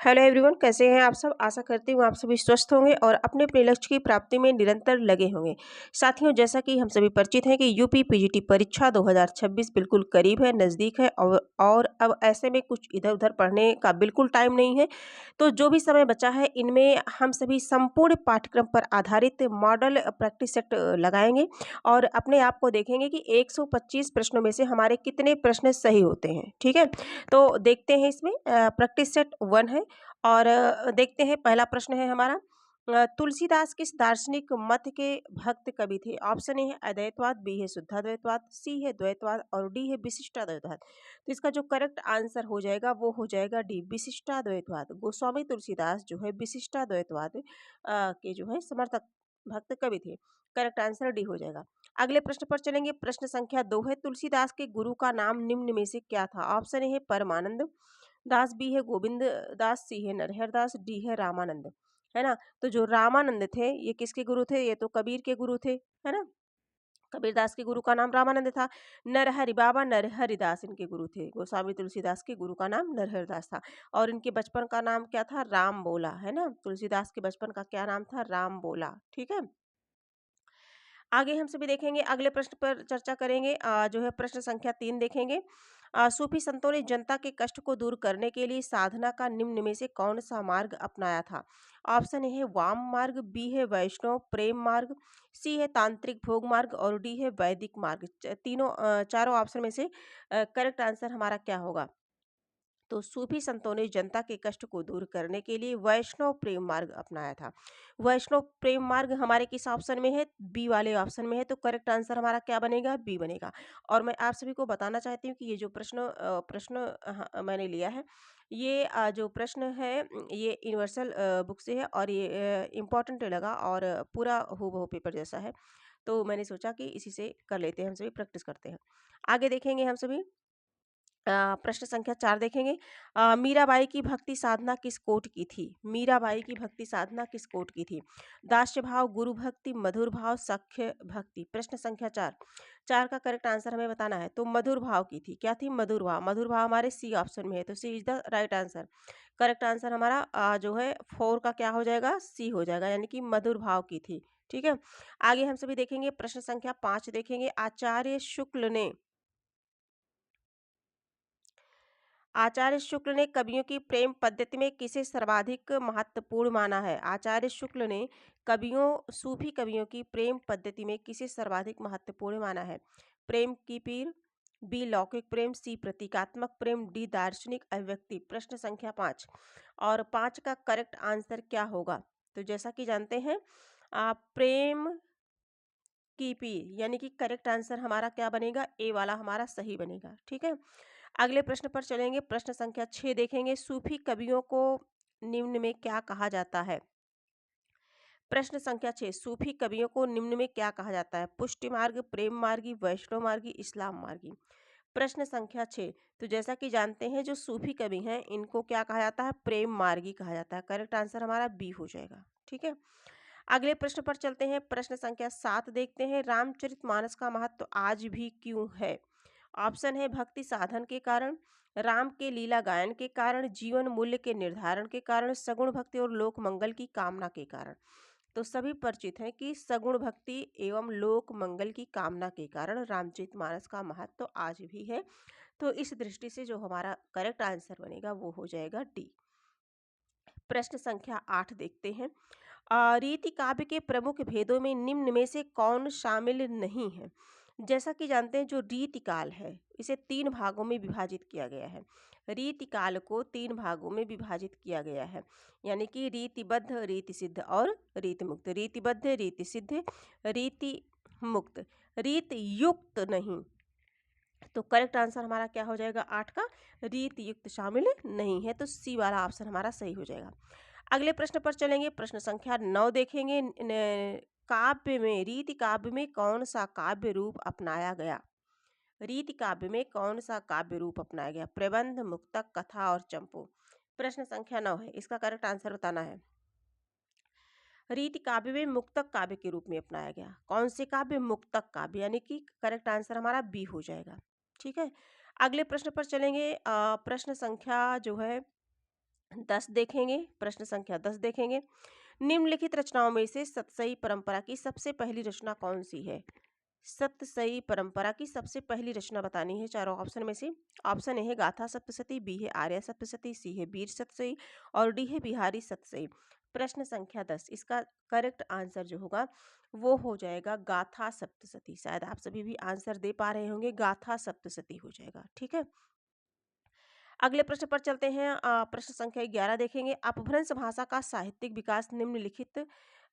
Hello everyone, कैसे हैं आप सब। आशा करती हूँ आप सभी स्वस्थ होंगे और अपने अपने लक्ष्य की प्राप्ति में निरंतर लगे होंगे। साथियों, जैसा कि हम सभी परिचित हैं कि यूपी पीजीटी परीक्षा 2026 बिल्कुल करीब है, नज़दीक है और अब ऐसे में कुछ इधर उधर पढ़ने का बिल्कुल टाइम नहीं है। तो जो भी समय बचा है इनमें हम सभी संपूर्ण पाठ्यक्रम पर आधारित मॉडल प्रैक्टिस सेट लगाएंगे और अपने आप को देखेंगे कि 125 प्रश्नों में से हमारे कितने प्रश्न सही होते हैं। ठीक है, तो देखते हैं इसमें प्रैक्टिस सेट 1 है और देखते हैं। पहला प्रश्न है हमारा, तुलसीदास किस दार्शनिक मत के भक्त कवि थे। ऑप्शन ए है अद्वैतवाद, बी है शुद्धाद्वैतवाद, सी है द्वैतवाद और डी है विशिष्टाद्वैतवाद। तो इसका जो करेक्ट आंसर हो जाएगा वो हो जाएगा डी, विशिष्टाद्वैतवाद। गोस्वामी तुलसीदास जो है विशिष्टाद्वैतवाद के जो है समर्थक भक्त कवि थे। करेक्ट आंसर डी हो जाएगा। अगले प्रश्न पर चलेंगे। प्रश्न संख्या 2 है, तुलसीदास के गुरु का नाम निम्न में से क्या था। ऑप्शन ए है परमानंद दास, बी है गोविंद दास, सी है नरहर दास, डी है रामानंद। है ना, तो जो रामानंद थे ये किसके गुरु थे, ये तो कबीर के गुरु थे। है ना, कबीर दास के गुरु का नाम रामानंद था। नरहरि बाबा नरहरि दास इनके गुरु थे। गोस्वामी तुलसीदास के गुरु का नाम नरहरि दास था और इनके बचपन का नाम क्या था, राम बोला। है ना, तुलसीदास के बचपन का क्या नाम था, राम बोला। ठीक है, आगे हम सभी देखेंगे। अगले प्रश्न पर चर्चा करेंगे। जो है प्रश्न संख्या 3 देखेंगे। सूफी संतों ने जनता के कष्ट को दूर करने के लिए साधना का निम्न में से कौन सा मार्ग अपनाया था। ऑप्शन ए है वाम मार्ग, बी है वैष्णव प्रेम मार्ग, सी है तांत्रिक भोग मार्ग और डी है वैदिक मार्ग। चारों ऑप्शन में से करेक्ट आंसर हमारा क्या होगा। तो सूफी संतों ने जनता के कष्ट को दूर करने के लिए वैष्णव प्रेम मार्ग अपनाया था। वैष्णव प्रेम मार्ग हमारे किस ऑप्शन में है, बी वाले ऑप्शन में है। तो करेक्ट आंसर हमारा क्या बनेगा, बी बनेगा। और मैं आप सभी को बताना चाहती हूँ कि ये जो प्रश्न मैंने लिया है, ये जो प्रश्न है ये यूनिवर्सल बुक से है और ये इम्पोर्टेंट लगा और पूरा हूबहू पेपर जैसा है। तो मैंने सोचा कि इसी से कर लेते हैं, हम सभी प्रैक्टिस करते हैं। आगे देखेंगे हम सभी। प्रश्न संख्या 4 देखेंगे। मीराबाई की भक्ति साधना किस कोट की थी। मीराबाई की भक्ति साधना किस कोट की थी। दास्य भाव, गुरु भक्ति, मधुर भाव, सख्य भक्ति। प्रश्न संख्या 4, 4 का करेक्ट आंसर हमें बताना है। तो मधुर भाव की थी। क्या थी, मधुर भाव। मधुर भाव हमारे सी ऑप्शन में है, तो C is the right answer. Correct answer हमारा जो है 4 का क्या हो जाएगा, सी हो जाएगा, यानी कि मधुर भाव की थी। ठीक है, आगे हम सभी देखेंगे। प्रश्न संख्या 5 देखेंगे। आचार्य शुक्ल ने कवियों की प्रेम पद्धति में किसे सर्वाधिक महत्वपूर्ण माना है। आचार्य शुक्ल ने सूफी कवियों की प्रेम पद्धति में किसे सर्वाधिक महत्वपूर्ण माना है। प्रेम की पीर, बी लौकिक प्रेम, सी प्रतीकात्मक प्रेम, डी दार्शनिक अभिव्यक्ति। प्रश्न संख्या 5 और 5 का करेक्ट आंसर क्या होगा। तो जैसा कि जानते हैं प्रेम की पीर, यानी कि करेक्ट आंसर हमारा क्या बनेगा, ए वाला हमारा सही बनेगा। ठीक है, अगले प्रश्न पर चलेंगे। प्रश्न संख्या 6 देखेंगे। सूफी कवियों को निम्न में क्या कहा जाता है। प्रश्न संख्या 6, सूफी कवियों को निम्न में क्या कहा जाता है। पुष्टि मार्ग, प्रेम मार्गी, वैष्णव मार्गी, इस्लाम मार्गी। प्रश्न संख्या 6, तो जैसा कि जानते हैं जो सूफी कवि हैं इनको क्या कहा जाता है, प्रेम मार्गी कहा जाता है। करेक्ट आंसर हमारा बी हो जाएगा। ठीक है, अगले प्रश्न पर चलते हैं। प्रश्न संख्या 7 देखते हैं। रामचरितमानस का महत्व आज भी क्यों है। ऑप्शन है भक्ति साधन के कारण, राम के लीला गायन के कारण, जीवन मूल्य के निर्धारण के कारण, सगुण भक्ति और लोक मंगल की कामना के कारण। तो सभी परिचित हैं कि सगुण भक्ति एवं लोक मंगल की कामना के कारण रामचरितमानस का महत्व आज भी है। तो इस दृष्टि से जो हमारा करेक्ट आंसर बनेगा वो हो जाएगा डी। प्रश्न संख्या 8 देखते हैं। रीति काव्य के प्रमुख भेदों में निम्न में से कौन शामिल नहीं है। जैसा कि जानते हैं जो रीतिकाल है इसे 3 भागों में विभाजित किया गया है। रीतिकाल को 3 भागों में विभाजित किया गया है, यानी कि रीतिबद्ध, रीति सिद्ध और रीति मुक्त। रीतिबद्ध, रीति सिद्ध, रीति मुक्त। रीति युक्त नहीं। तो करेक्ट आंसर हमारा क्या हो जाएगा, 8 का रीति युक्त शामिल नहीं है। तो सी वाला ऑप्शन हमारा सही हो जाएगा। अगले प्रश्न पर चलेंगे। प्रश्न संख्या 9 देखेंगे। काव्य में, रीति काव्य में कौन सा काव्य रूप अपनाया गया। रीति काव्य में कौन सा काव्य रूप अपनाया गया। प्रबंध, मुक्तक, कथा और चंपू। प्रश्न संख्या 9 है, इसका करेक्ट आंसर बताना है। रीति काव्य में मुक्तक काव्य के रूप में अपनाया गया। कौन से काव्य, मुक्तक काव्य, यानी कि करेक्ट आंसर हमारा बी हो जाएगा। ठीक है, अगले प्रश्न पर चलेंगे। प्रश्न संख्या जो है 10 देखेंगे, प्रश्न संख्या 10 देखेंगे। निम्नलिखित रचनाओं में से सतसई परंपरा की सबसे पहली रचना कौन सी है? सतसई परंपरा की सबसे पहली रचना बतानी है चारों ऑप्शन में से। ऑप्शन ए है गाथा सप्तशती, बी है आर्या सप्तशती, सी है वीर सतसई और डी है बिहारी सतसई। प्रश्न संख्या 10, इसका करेक्ट आंसर जो होगा वो हो जाएगा गाथा सप्तशती। शायद आप सभी भी आंसर दे पा रहे होंगे, गाथा सप्तशती हो जाएगा। ठीक है, अगले प्रश्न पर चलते हैं। प्रश्न संख्या 11 देखेंगे। अपभ्रंश भाषा का साहित्यिक विकास निम्नलिखित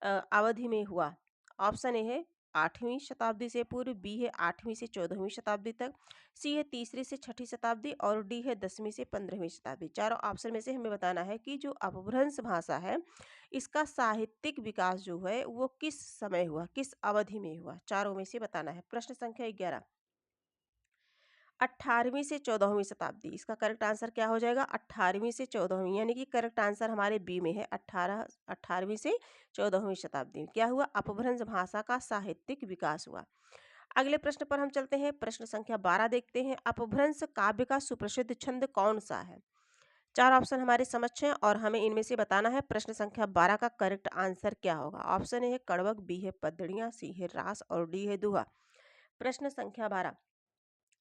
अवधि में हुआ। ऑप्शन ए है 8वीं शताब्दी से पूर्व, बी है 8वीं से 14वीं शताब्दी तक, सी है 3री से 6ठी शताब्दी और डी है 10वीं से 15वीं शताब्दी। चारों ऑप्शन में से हमें बताना है कि जो अपभ्रंश भाषा है इसका साहित्यिक विकास जो है वो किस समय हुआ, किस अवधि में हुआ, चारों में से बताना है। प्रश्न संख्या 11, 18वीं से 14वीं शताब्दी। इसका करेक्ट आंसर क्या हो जाएगा? 18वीं से 14वीं, यानी कि करेक्ट आंसर हमारे बी में है। 18वीं से 14वीं शताब्दी में क्या हुआ? अपभ्रंश भाषा का साहित्यिक विकास हुआ। अगले प्रश्न पर हम चलते हैं। प्रश्न संख्या 12 देखते हैं। अपभ्रंश काव्य का सुप्रसिद्ध छंद कौन सा है? चार ऑप्शन हमारे समक्ष हैं और हमें इनमें से बताना है प्रश्न संख्या 12 का करेक्ट आंसर क्या होगा। ऑप्शन ए है कड़वक, बी है पद्दड़ियाँ, सी है रास और डी है दुहा। प्रश्न संख्या 12,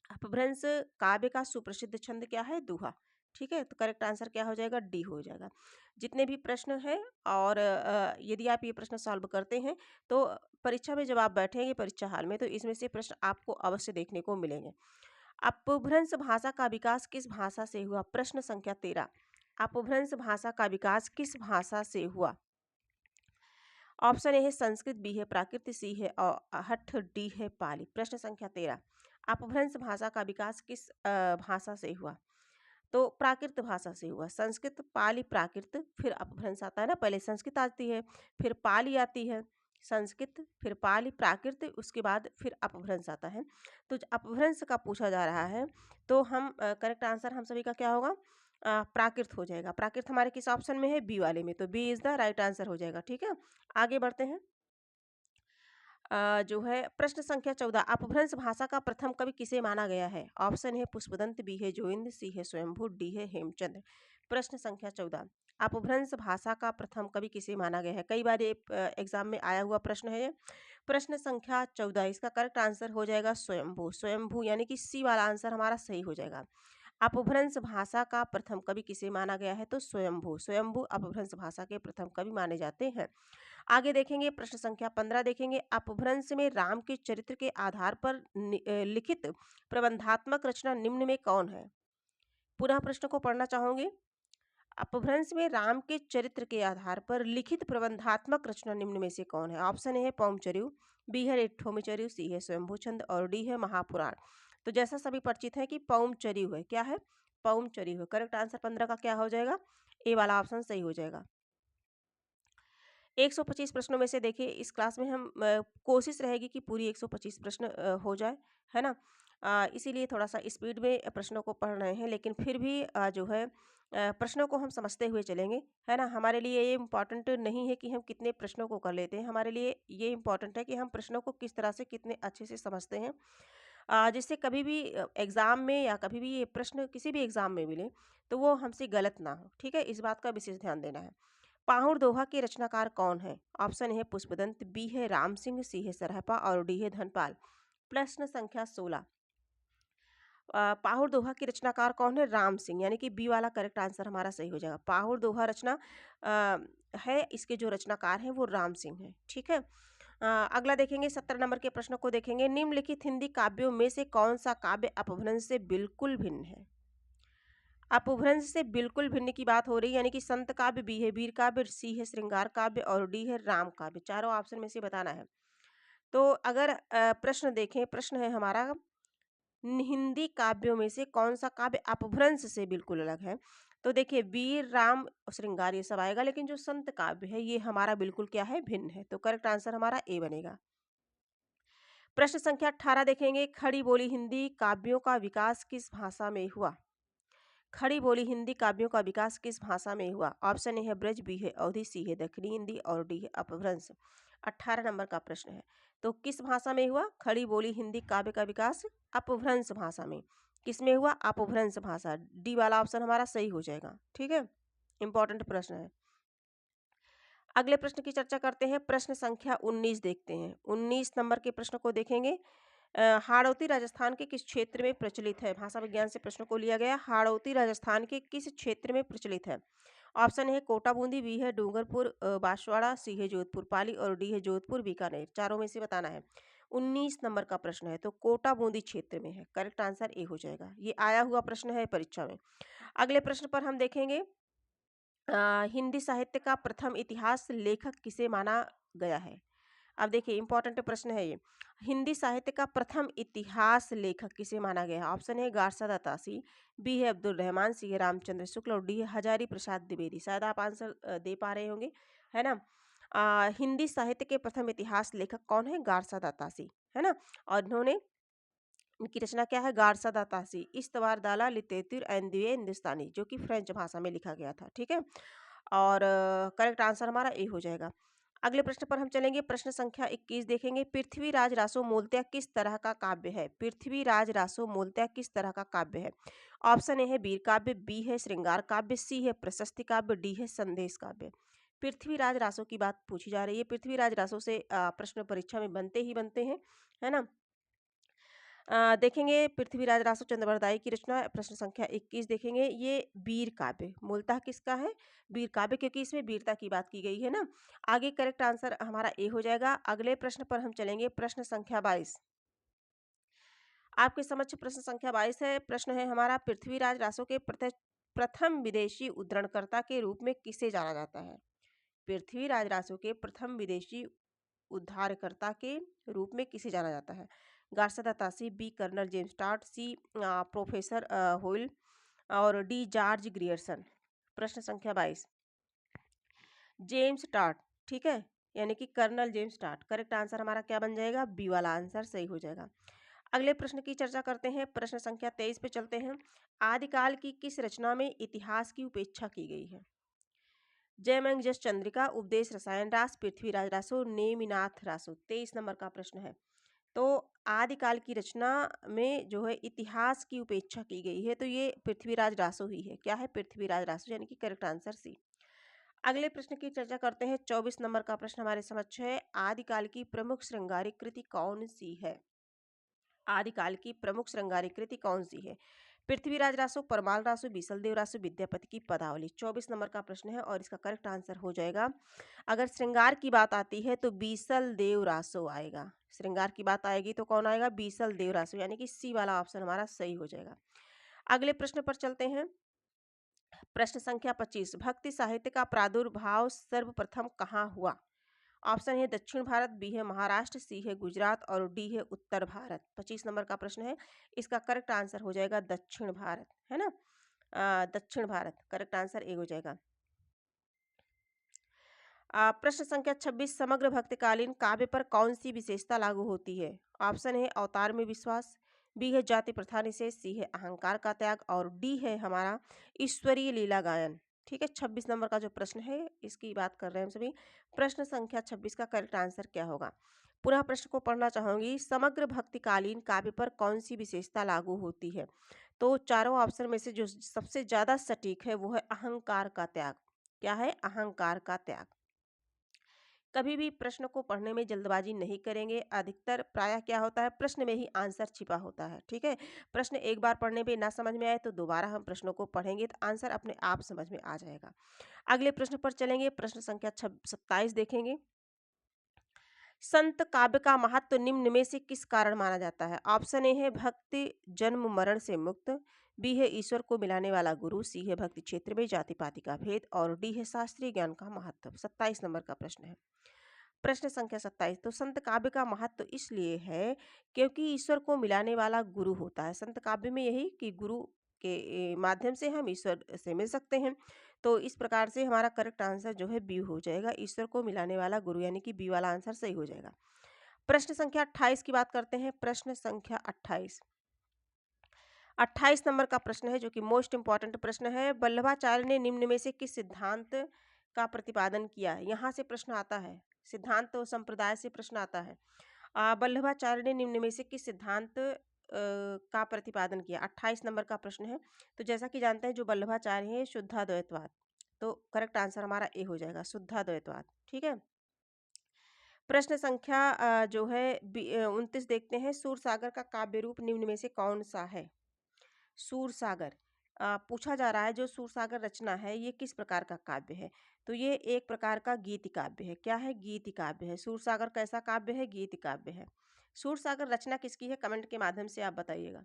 अपभ्रंश काव्य का सुप्रसिद्ध छंद क्या है? दोहा। ठीक है, तो करेक्ट आंसर क्या हो जाएगा? डी हो जाएगा। जितने भी प्रश्न हैं और यदि आप ये प्रश्न सॉल्व करते हैं तो परीक्षा में जब आप बैठेंगे परीक्षा हाल में तो इसमें से प्रश्न आपको अवश्य देखने को मिलेंगे। अपभ्रंश भाषा का विकास किस भाषा से हुआ? प्रश्न संख्या 13, अपभ्रंश भाषा का विकास किस भाषा से हुआ? ऑप्शन ए है संस्कृत, बी है प्राकृत, सी है हठ, डी है पाली। प्रश्न संख्या 13, अपभ्रंश भाषा का विकास किस भाषा से हुआ? तो प्राकृत भाषा से हुआ। संस्कृत, पाली, प्राकृत, फिर अपभ्रंश आता है ना, पहले संस्कृत आती है फिर पाली आती है, संस्कृत फिर पाली प्राकृत, उसके बाद फिर अपभ्रंश आता है। तो अपभ्रंश का पूछा जा रहा है तो हम करेक्ट आंसर हम सभी का क्या होगा? प्राकृत हो जाएगा। प्राकृत हमारे किस ऑप्शन में है? बी वाले में, तो B is the right answer हो जाएगा। ठीक है, आगे बढ़ते हैं। जो है प्रश्न संख्या 14, अपभ्रंश भाषा का प्रथम कवि किसे माना गया है? ऑप्शन है पुष्पदंत, बी है जोइंद, सी है स्वयंभू, डी है हेमचंद्र। प्रश्न संख्या 14, अपभ्रंश भाषा का प्रथम कवि किसे माना गया है? कई बार ये एग्जाम में आया हुआ प्रश्न है ये। प्रश्न संख्या 14, इसका करेक्ट आंसर हो जाएगा स्वयंभू। स्वयंभू यानी कि सी वाला आंसर हमारा सही हो जाएगा। अपभ्रंश भाषा का प्रथम कवि किसे माना गया है? तो स्वयंभू। स्वयंभू अपभ्रंश भाषा के प्रथम कवि माने जाते हैं। आगे देखेंगे, प्रश्न संख्या 15 देखेंगे। अपभ्रंश में राम के चरित्र के आधार पर लिखित प्रबंधात्मक रचना निम्न में कौन है? पुनः प्रश्न को पढ़ना चाहूंगी। अपभ्रंश में राम के चरित्र के आधार पर लिखित प्रबंधात्मक रचना निम्न में से कौन है? ऑप्शन ए है पौमचर्यु, बी है रिट्ठोमीचर्यु, सी है स्वयंभूछंद और डी है महापुराण। तो जैसा सभी परिचित है कि पौमचर्यु है। क्या है? पौमचर्यु है। करेक्ट आंसर 15 का क्या हो जाएगा? ए वाला ऑप्शन सही हो जाएगा। 125 प्रश्नों में से देखिए इस क्लास में हम कोशिश रहेगी कि पूरी 125 प्रश्न हो जाए, है ना। इसीलिए थोड़ा सा स्पीड में प्रश्नों को पढ़ रहे हैं, लेकिन फिर भी जो है प्रश्नों को हम समझते हुए चलेंगे, है ना। हमारे लिए ये इम्पॉर्टेंट नहीं है कि हम कितने प्रश्नों को कर लेते हैं, हमारे लिए ये इम्पॉर्टेंट है कि हम प्रश्नों को किस तरह से कितने अच्छे से समझते हैं, जिससे कभी भी एग्ज़ाम में या कभी भी ये प्रश्न किसी भी एग्ज़ाम में मिले तो वो हमसे गलत ना हो। ठीक है, इस बात का विशेष ध्यान देना है। पाहुड़ दोहा के रचनाकार कौन है? ऑप्शन ए है पुष्पदंत, बी है राम सिंह, सी है सरहपा और डी है धनपाल। प्रश्न संख्या 16, पाहुड़ दोहा के रचनाकार कौन है? राम सिंह, यानी कि बी वाला करेक्ट आंसर हमारा सही हो जाएगा। पाहुड़ दोहा रचना है, इसके जो रचनाकार हैं वो राम सिंह है। ठीक है, अगला देखेंगे 17 नंबर के प्रश्न को देखेंगे। निम्नलिखित हिंदी काव्यों में से कौन सा काव्य अपभ्रंश से बिल्कुल भिन्न है? अपभ्रंश से बिल्कुल भिन्न की बात हो रही है, यानी कि संत काव्य, बी है वीर काव्य, सी है श्रृंगार काव्य और डी है राम काव्य। चारों ऑप्शन में से बताना है। तो अगर प्रश्न देखें, प्रश्न है हमारा हिंदी काव्यों में से कौन सा काव्य अपभ्रंश से बिल्कुल अलग है? तो देखिए वीर, राम और श्रृंगार ये सब आएगा, लेकिन जो संत काव्य है ये हमारा बिल्कुल क्या है? भिन्न है। तो करेक्ट आंसर हमारा ए बनेगा। प्रश्न संख्या 18 देखेंगे। खड़ी बोली हिंदी काव्यों का विकास किस भाषा में हुआ? खड़ी बोली हिंदी काव्यों का विकास किस भाषा में हुआ? ऑप्शन ए है ब्रज, बी है अवधी, सी है दक्षिणी हिंदी और डी है अपभ्रंश। 18 नंबर का प्रश्न है। तो किस भाषा में हुआ खड़ी बोली हिंदी काव्य का विकास? अपभ्रंश भाषा में। किस में हुआ? अपभ्रंश भाषा। डी वाला ऑप्शन हमारा सही हो जाएगा। ठीक है, इंपॉर्टेंट प्रश्न है। अगले प्रश्न की चर्चा करते हैं। प्रश्न संख्या 19 देखते हैं। 19 नंबर के प्रश्न को देखेंगे। हाड़ौती राजस्थान के किस क्षेत्र में प्रचलित है? भाषा विज्ञान से प्रश्न को लिया गया। हाड़ौती राजस्थान के किस क्षेत्र में प्रचलित है? ऑप्शन है कोटा बूंदी, बी है डूंगरपुर बांसवाड़ा, सी है जोधपुर पाली और डी है जोधपुर बीकानेर। चारों में से बताना है। 19 नंबर का प्रश्न है तो कोटा बूंदी क्षेत्र में है। करेक्ट आंसर ए हो जाएगा। ये आया हुआ प्रश्न है परीक्षा में। अगले प्रश्न पर हम देखेंगे। हिंदी साहित्य का प्रथम इतिहास लेखक किसे माना गया है? अब देखिए इंपॉर्टेंट प्रश्न है ये। हिंदी साहित्य का प्रथम इतिहास लेखक किसे माना गया है? ऑप्शन है गारसा दत्तासी, बी है अब्दुल रहमान, सी है रामचंद्र शुक्ल और डी है हजारी प्रसाद द्विवेदी। शायद आप आंसर दे पा रहे होंगे, है ना। हिंदी साहित्य के प्रथम इतिहास लेखक कौन है? गारसा दत्तासी, है ना। और इन्होंने, इनकी रचना क्या है? गारसा दातासी इस्तवार दाला लितेतुर एंदिए हिंदुस्तानी, जो कि फ्रेंच भाषा में लिखा गया था। ठीक है, और करेक्ट आंसर हमारा ए हो जाएगा। अगले प्रश्न पर हम चलेंगे। प्रश्न संख्या 21 देखेंगे। पृथ्वीराज रासो मूलतः किस तरह का काव्य है? पृथ्वीराज रासो मूलतः किस तरह का काव्य है? ऑप्शन ए है वीर काव्य, बी है श्रृंगार काव्य, सी है प्रशस्ति काव्य, डी है संदेश काव्य। पृथ्वीराज रासो की बात पूछी जा रही है। पृथ्वीराज रासो से प्रश्न परीक्षा में बनते ही बनते हैं, है ना। देखेंगे पृथ्वीराज रासो चंद्रवरदाई की रचना। प्रश्न संख्या 21 देखेंगे। ये वीर काव्य मूलतः किसका है? वीर काव्य, क्योंकि इसमें वीरता की बात की गई है ना। आगे करेक्ट आंसर हमारा ए हो जाएगा। अगले प्रश्न पर हम चलेंगे। प्रश्न संख्या 22 आपके समक्ष प्रश्न संख्या 22 है। प्रश्न है हमारा, पृथ्वीराज रासो के प्रथम विदेशी उद्धरणकर्ता के रूप में किसे जाना जाता है? पृथ्वीराज रासो के प्रथम विदेशी उद्धारकर्ता के रूप में किसे जाना जाता है? गार्सा दत्तासी, बी कर्नल जेम्स टाट, सी प्रोफेसर होइल और डी जॉर्ज ग्रियर्सन। प्रश्न संख्या 22 जेम्स टाट, ठीक है, यानी कि कर्नल जेम्स टाट। करेक्ट आंसर हमारा क्या बन जाएगा? बी वाला आंसर सही हो जाएगा। अगले प्रश्न की चर्चा करते हैं। प्रश्न संख्या 23 पे चलते हैं। आदिकाल की किस रचना में इतिहास की उपेक्षा की गई है? जयमंग जस चंद्रिका, उपदेश रसायन रास, पृथ्वीराज रासो, नेमिनाथ रासो। 23 नंबर का प्रश्न है। तो आदिकाल की रचना में जो है इतिहास की उपेक्षा की गई है, तो ये पृथ्वीराज रासो ही है। क्या है? पृथ्वीराज रासो, यानी कि करेक्ट आंसर सी। अगले प्रश्न की चर्चा करते हैं। 24 नंबर का प्रश्न हमारे समक्ष है। आदिकाल की प्रमुख श्रृंगारिक कृति कौन सी है? आदिकाल की प्रमुख श्रृंगारिक कृति कौन सी है? पृथ्वीराज रासो, परमाल रासो, बीसलदेव रासो, विद्यापति की पदावली। 24 नंबर का प्रश्न है और इसका करेक्ट आंसर हो जाएगा, अगर श्रृंगार की बात आती है तो बीसलदेव रासो आएगा। श्रृंगार की बात आएगी तो कौन आएगा? बीसलदेव रासो, यानी कि सी वाला ऑप्शन हमारा सही हो जाएगा। अगले प्रश्न पर चलते हैं। प्रश्न संख्या 25 भक्ति साहित्य का प्रादुर्भाव सर्वप्रथम कहाँ हुआ? ऑप्शन है दक्षिण भारत, बी है महाराष्ट्र, सी है गुजरात और डी है उत्तर भारत। 25 नंबर का प्रश्न है। इसका करेक्ट आंसर हो जाएगा दक्षिण भारत, है ना। दक्षिण भारत, करेक्ट आंसर ए हो जाएगा। प्रश्न संख्या 26 समग्र भक्तिकालीन काव्य पर कौन सी विशेषता लागू होती है? ऑप्शन है अवतार में विश्वास, बी है जाति प्रथा निषेध, सी है अहंकार का त्याग और डी है हमारा ईश्वरीय लीला गायन। ठीक है, 26 नंबर का जो प्रश्न है इसकी बात कर रहे हैं हम सभी। प्रश्न संख्या 26 का करेक्ट आंसर क्या होगा? पुनः प्रश्न को पढ़ना चाहूंगी। समग्र भक्तिकालीन काव्य पर कौन सी विशेषता लागू होती है? तो चारों ऑप्शन में से जो सबसे ज्यादा सटीक है वो है अहंकार का त्याग। क्या है? अहंकार का त्याग। कभी भी प्रश्न को पढ़ने में जल्दबाजी नहीं करेंगे। अधिकतर प्रायः क्या होता है, प्रश्न में ही आंसर छिपा होता है। ठीक है, प्रश्न एक बार पढ़ने पे ना समझ में आए तो दोबारा हम प्रश्नों को पढ़ेंगे तो आंसर अपने आप समझ में आ जाएगा। अगले प्रश्न पर चलेंगे। प्रश्न संख्या 27 देखेंगे। संत काव्य का महत्व निम्न में से किस कारण माना जाता है? ऑप्शन ए है भक्ति जन्म मरण से मुक्त, बी है ईश्वर को मिलाने वाला गुरु, सी है भक्ति क्षेत्र में जाति पाति का भेद और डी है शास्त्रीय ज्ञान का महत्व। 27 नंबर का प्रश्न है। प्रश्न संख्या 27 तो संत काव्य का महत्व इसलिए है क्योंकि ईश्वर को मिलाने वाला गुरु होता है। संत काव्य में यही कि गुरु के माध्यम से हम ईश्वर से मिल सकते हैं। तो इस प्रकार से हमारा करेक्ट आंसर जो है बी हो जाएगा, ईश्वर को मिलाने वाला गुरु, यानी कि बी वाला आंसर सही हो जाएगा। प्रश्न संख्या 28 की बात करते हैं। प्रश्न संख्या 28 नंबर का प्रश्न है जो कि मोस्ट इंपॉर्टेंट प्रश्न है। वल्लभाचार्य ने निम्न में से किस सिद्धांत का प्रतिपादन किया? यहाँ से प्रश्न आता है, सिद्धांत और संप्रदाय से प्रश्न आता है। वल्लभाचार्य ने निम्न में से किस सिद्धांत का प्रतिपादन किया? 28 नंबर का प्रश्न है। तो जैसा कि जानते हैं जो वल्लभाचार्य है शुद्धाद्वैतवाद, तो करेक्ट आंसर हमारा ए हो जाएगा, शुद्धाद्वैतवाद। ठीक है। प्रश्न संख्या जो है 29 देखते हैं। सूरसागर का काव्य रूप निम्न में से कौन सा है? सूरसागर पूछा जा रहा है, जो सूरसागर रचना है ये किस प्रकार का काव्य है? तो ये एक प्रकार का गीति काव्य है। क्या है? गीति काव्य है। सूरसागर कैसा काव्य है? गीति काव्य है। सूरसागर रचना किसकी है? कमेंट के माध्यम से आप बताइएगा।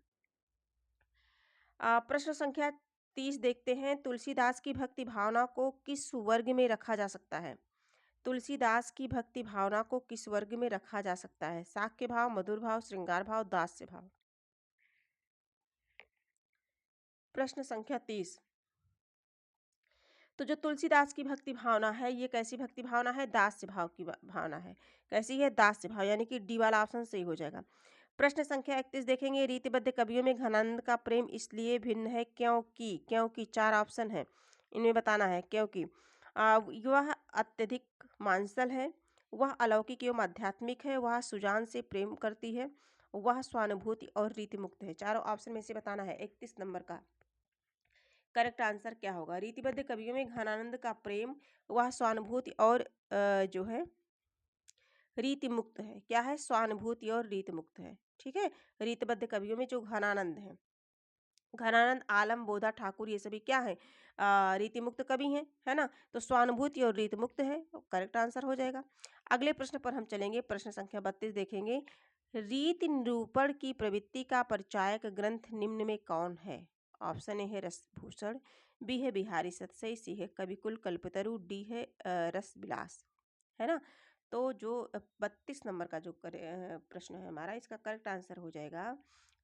प्रश्न संख्या 30 देखते हैं। तुलसीदास की भक्ति भावना को किस वर्ग में रखा जा सकता है? तुलसीदास की भक्ति भावना को किस वर्ग में रखा जा सकता है? साक्य भाव, मधुर भाव, श्रृंगार भाव, दास्य भाव। प्रश्न संख्या 30। तो जो तुलसीदास की भक्ति भावना है ये कैसी भक्ति भावना है? दास्य भाव की भावना है। कैसी है? दास्य भाव, यानी कि डी वाला ऑप्शन सही हो जाएगा। प्रश्न संख्या 31 देखेंगे। रीतिबद्ध कवियों में घनानंद का प्रेम इसलिए भिन्न है क्योंकि, क्योंकि 4 ऑप्शन है, इनमें बताना है। क्योंकि वह अत्यधिक मांसल है, वह अलौकिक एवं आध्यात्मिक है, वह सुजान से प्रेम करती है, वह स्वानुभूति और रीति मुक्त है। चारों ऑप्शन में से बताना है। 31 नंबर का करेक्ट आंसर क्या होगा? रीतिबद्ध कवियों में घनानंद का प्रेम, वह स्वानुभूति और जो है रीति मुक्त है। क्या है? स्वानुभूति और रीति मुक्त है। ठीक है। रीतिबद्ध कवियों में जो घनानंद है, घनानंद, आलम, बोधा, ठाकुर, ये सभी क्या है? रीति मुक्त कवि हैं, है ना। तो स्वानुभूति और रीति मुक्त है, करेक्ट आंसर हो जाएगा। अगले प्रश्न पर हम चलेंगे। प्रश्न संख्या 32 देखेंगे। रीति निरूपण की प्रवृत्ति का परिचायक ग्रंथ निम्न में कौन है? ऑप्शन ए है रसभूषण, बी है बिहारी सतसई, सी है कविकुल कल्पतरु, डी है रस विलास, है ना। तो जो 32 नंबर का जो प्रश्न है हमारा, इसका करेक्ट आंसर हो जाएगा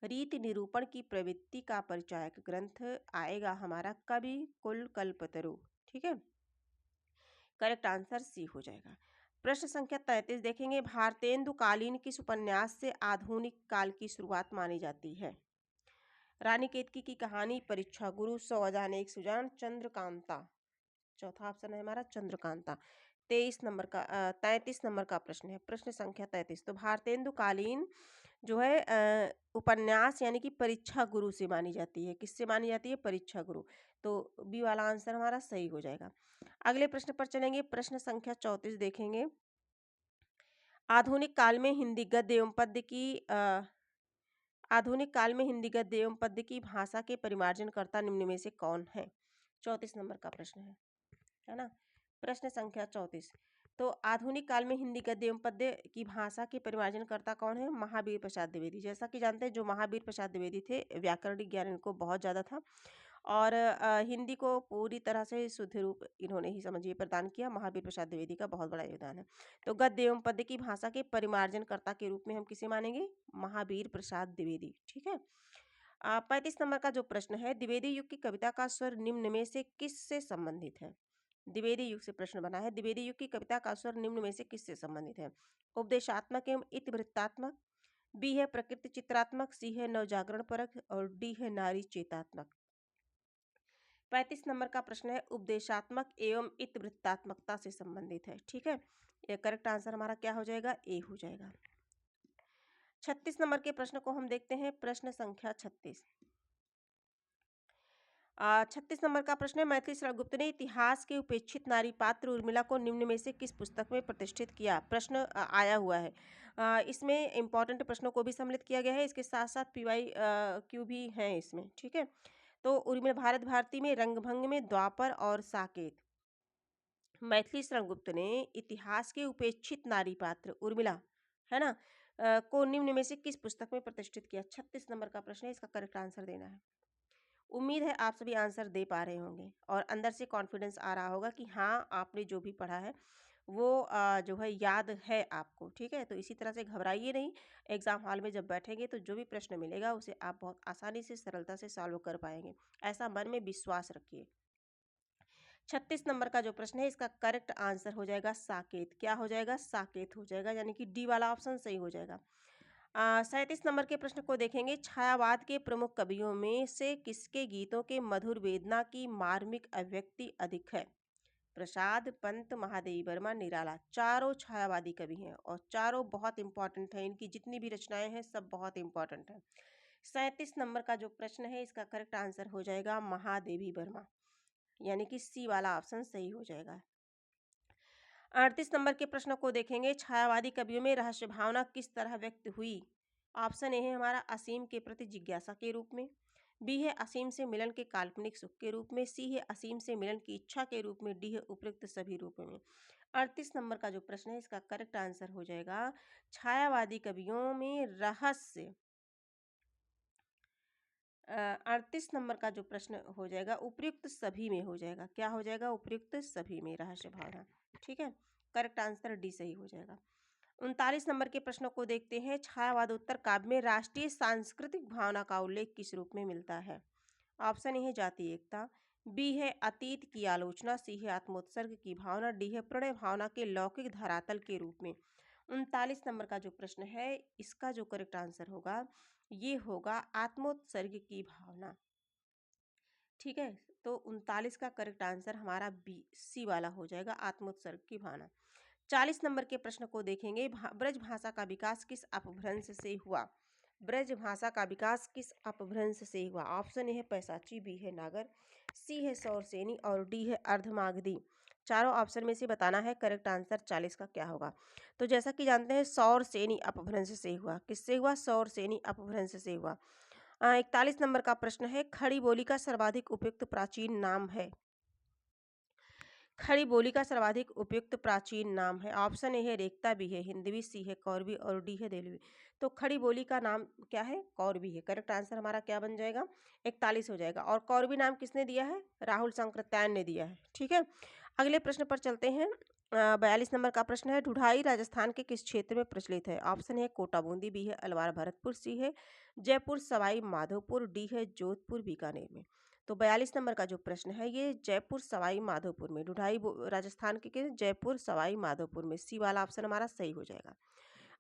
रीति निरूपण की प्रवृत्ति का परिचायक ग्रंथ आएगा हमारा कवि कुल कल्पतरु। ठीक है। करेक्ट आंसर सी हो जाएगा। प्रश्न संख्या 33 देखेंगे। भारतेंदु कालीन किस उपन्यास से आधुनिक काल की शुरुआत मानी जाती है? रानी केतकी की कहानी, परीक्षा, गुरु, 100 अजान एक सुजान, चंद्रकांता। चौथा ऑप्शन है हमारा चंद्रकांता। 33 नंबर का प्रश्न है। प्रश्न संख्या 33। तो भारतेंदु कालीन जो है उपन्यास यानी कि परीक्षा गुरु से मानी जाती है। किससे मानी जाती है? परीक्षा गुरु। तो बी वाला आंसर हमारा सही हो जाएगा। अगले प्रश्न पर चलेंगे। प्रश्न संख्या 34 देखेंगे। आधुनिक काल में हिंदी गद्य एवं पद्य की आधुनिक काल में हिंदी गद्य एवं पद्य की भाषा के परिमार्जनकर्ता निम्न में से कौन है? 34 नंबर का प्रश्न है ना। प्रश्न संख्या 34। तो आधुनिक काल में हिंदी गद्य एवं पद्य की भाषा के परिमार्जनकर्ता कौन है? महावीर प्रसाद द्विवेदी। जैसा कि जानते हैं, जो महावीर प्रसाद द्विवेदी थे, व्याकरणिक ज्ञान इनको बहुत ज़्यादा था और हिंदी को पूरी तरह से शुद्ध रूप इन्होंने ही समझिए प्रदान किया। महावीर प्रसाद द्विवेदी का बहुत बड़ा योगदान है। तो गद्य एवं पद्य की भाषा के परिमार्जनकर्ता के रूप में हम किसे मानेंगे? महावीर प्रसाद द्विवेदी। ठीक है। 35 नंबर का जो प्रश्न है। द्विवेदी युग की कविता का स्वर निम्न में से किससे संबंधित है? द्विवेदी युग से प्रश्न बना है। द्विवेदी युग की कविता का स्वर निम्न में से किससे संबंधित है? उपदेशात्मक एवं इतिवृत्तात्मक, बी है प्रकृति चित्रात्मक, सी है नवजागरण परक और डी है नारी चेतात्मक। 35 नंबर का प्रश्न है उपदेशात्मक एवं इतिवृत्तात्मकता से संबंधित है। ठीक है। यह करेक्ट आंसर हमारा क्या हो जाएगा? ए हो जाएगा। 36 नंबर के प्रश्न को हम देखते हैं। प्रश्न संख्या 36। 36 नंबर का प्रश्न है। मैथिली शरण गुप्त ने इतिहास के उपेक्षित नारी पात्र उर्मिला को निम्न में से किस पुस्तक में प्रतिष्ठित किया? प्रश्न आया हुआ है। इसमें इंपॉर्टेंट प्रश्नों को भी सम्मिलित किया गया है। इसके साथ साथ PY क्यू भी हैं इसमें। ठीक है। तो उर्मिला भारत भारती में, रंगभंग में, द्वापर और साकेत। मैथिली शरण गुप्त ने इतिहास के उपेक्षित नारी पात्र उर्मिला, है ना, को निम्न में से किस पुस्तक में प्रतिष्ठित किया? 36 नंबर का प्रश्न है। इसका करेक्ट आंसर देना है। उम्मीद है आप सभी आंसर दे पा रहे होंगे और अंदर से कॉन्फिडेंस आ रहा होगा कि हाँ, आपने जो भी पढ़ा है वो जो है याद है आपको। ठीक है। तो इसी तरह से घबराइए नहीं। एग्जाम हॉल में जब बैठेंगे तो जो भी प्रश्न मिलेगा उसे आप बहुत आसानी से, सरलता से सॉल्व कर पाएंगे। ऐसा मन में विश्वास रखिए। 36 नंबर का जो प्रश्न है, इसका करेक्ट आंसर हो जाएगा साकेत। क्या हो जाएगा? साकेत हो जाएगा, यानी कि डी वाला ऑप्शन सही हो जाएगा। 37 नंबर के प्रश्न को देखेंगे। छायावाद के प्रमुख कवियों में से किसके गीतों के मधुर वेदना की मार्मिक अभिव्यक्ति अधिक है? प्रसाद, पंत, महादेवी वर्मा, निराला। चारों छायावादी कवि हैं और चारों बहुत इंपॉर्टेंट हैं। इनकी जितनी भी रचनाएं हैं सब बहुत इंपॉर्टेंट हैं। 37 नंबर का जो प्रश्न है, इसका करेक्ट आंसर हो जाएगा महादेवी वर्मा। यानी कि सी वाला ऑप्शन सही हो जाएगा। 38 नंबर के प्रश्न को देखेंगे, छायावादी कवियों में रहस्य भावना किस तरह व्यक्त हुई? ऑप्शन ए है हमारा असीम के प्रति जिज्ञासा के रूप में, बी है असीम से मिलन के काल्पनिक सुख के रूप में, सी है असीम से मिलन की इच्छा के रूप में, डी है उपयुक्त सभी रूपों में। 38 नंबर का जो प्रश्न है इसका करेक्ट आंसर हो जाएगा छायावादी कवियों में रहस्य। 38 नंबर का जो प्रश्न हो जाएगा उपयुक्त सभी में हो जाएगा। क्या हो जाएगा? उपयुक्त सभी में रहस्य भावना। ठीक है, करेक्ट आंसर डी सही हो जाएगा। 39 नंबर के प्रश्न को देखते हैं, छायावादोत्तर काव्य में राष्ट्रीय सांस्कृतिक भावना का उल्लेख किस रूप में मिलता है? ऑप्शन ए है जातीय एकता, बी है अतीत की आलोचना, सी है आत्मोत्सर्ग की भावना, डी है प्रणय भावना के लौकिक धरातल के रूप में। 39 नंबर का जो प्रश्न है इसका जो करेक्ट आंसर होगा ये होगा आत्मोत्सर्ग की भावना। ठीक है, तो 39 का करेक्ट आंसर हमारा बी सी वाला हो जाएगा, आत्मोत्सर्ग की भावना। 40 नंबर के प्रश्न को देखेंगे, ब्रज भाषा का विकास किस अपभ्रंश से हुआ? ब्रज भाषा का विकास किस अपभ्रंश से हुआ? ऑप्शन ए है पैसाची, बी है नागर, सी है सौरसेनी और डी है अर्धमागधी। चारों ऑप्शन में से बताना है करेक्ट आंसर 40 का क्या होगा। तो जैसा कि जानते हैं सौरसेनी अपभ्रंश से हुआ। किससे हुआ? सौरसेनी अपभ्रंश से हुआ। 41 नंबर का प्रश्न है, खड़ी बोली का सर्वाधिक उपयुक्त प्राचीन नाम है? खड़ी बोली का सर्वाधिक उपयुक्त प्राचीन नाम है। ऑप्शन ए है रेखता, बी है हिंदवी, सी है कौरवी और डी है देलवी। तो खड़ी बोली का नाम क्या है? कौरवी है। करेक्ट आंसर हमारा क्या बन जाएगा? 41 हो जाएगा। और कौरवी नाम किसने दिया है? राहुल सांकृत्यायन ने दिया है। ठीक है, अगले प्रश्न पर चलते हैं। 42 नंबर का प्रश्न है, ढूढ़ाई राजस्थान के किस क्षेत्र में प्रचलित है? ऑप्शन है कोटा बूंदी, बी है अलवार भरतपुर, सी है जयपुर सवाई माधोपुर, डी है जोधपुर बीकानेर में। तो 42 नंबर का जो प्रश्न है ये जयपुर सवाई माधोपुर में, ढूढ़ाई राजस्थान के जयपुर सवाई माधोपुर में, सी वाला ऑप्शन हमारा सही हो जाएगा।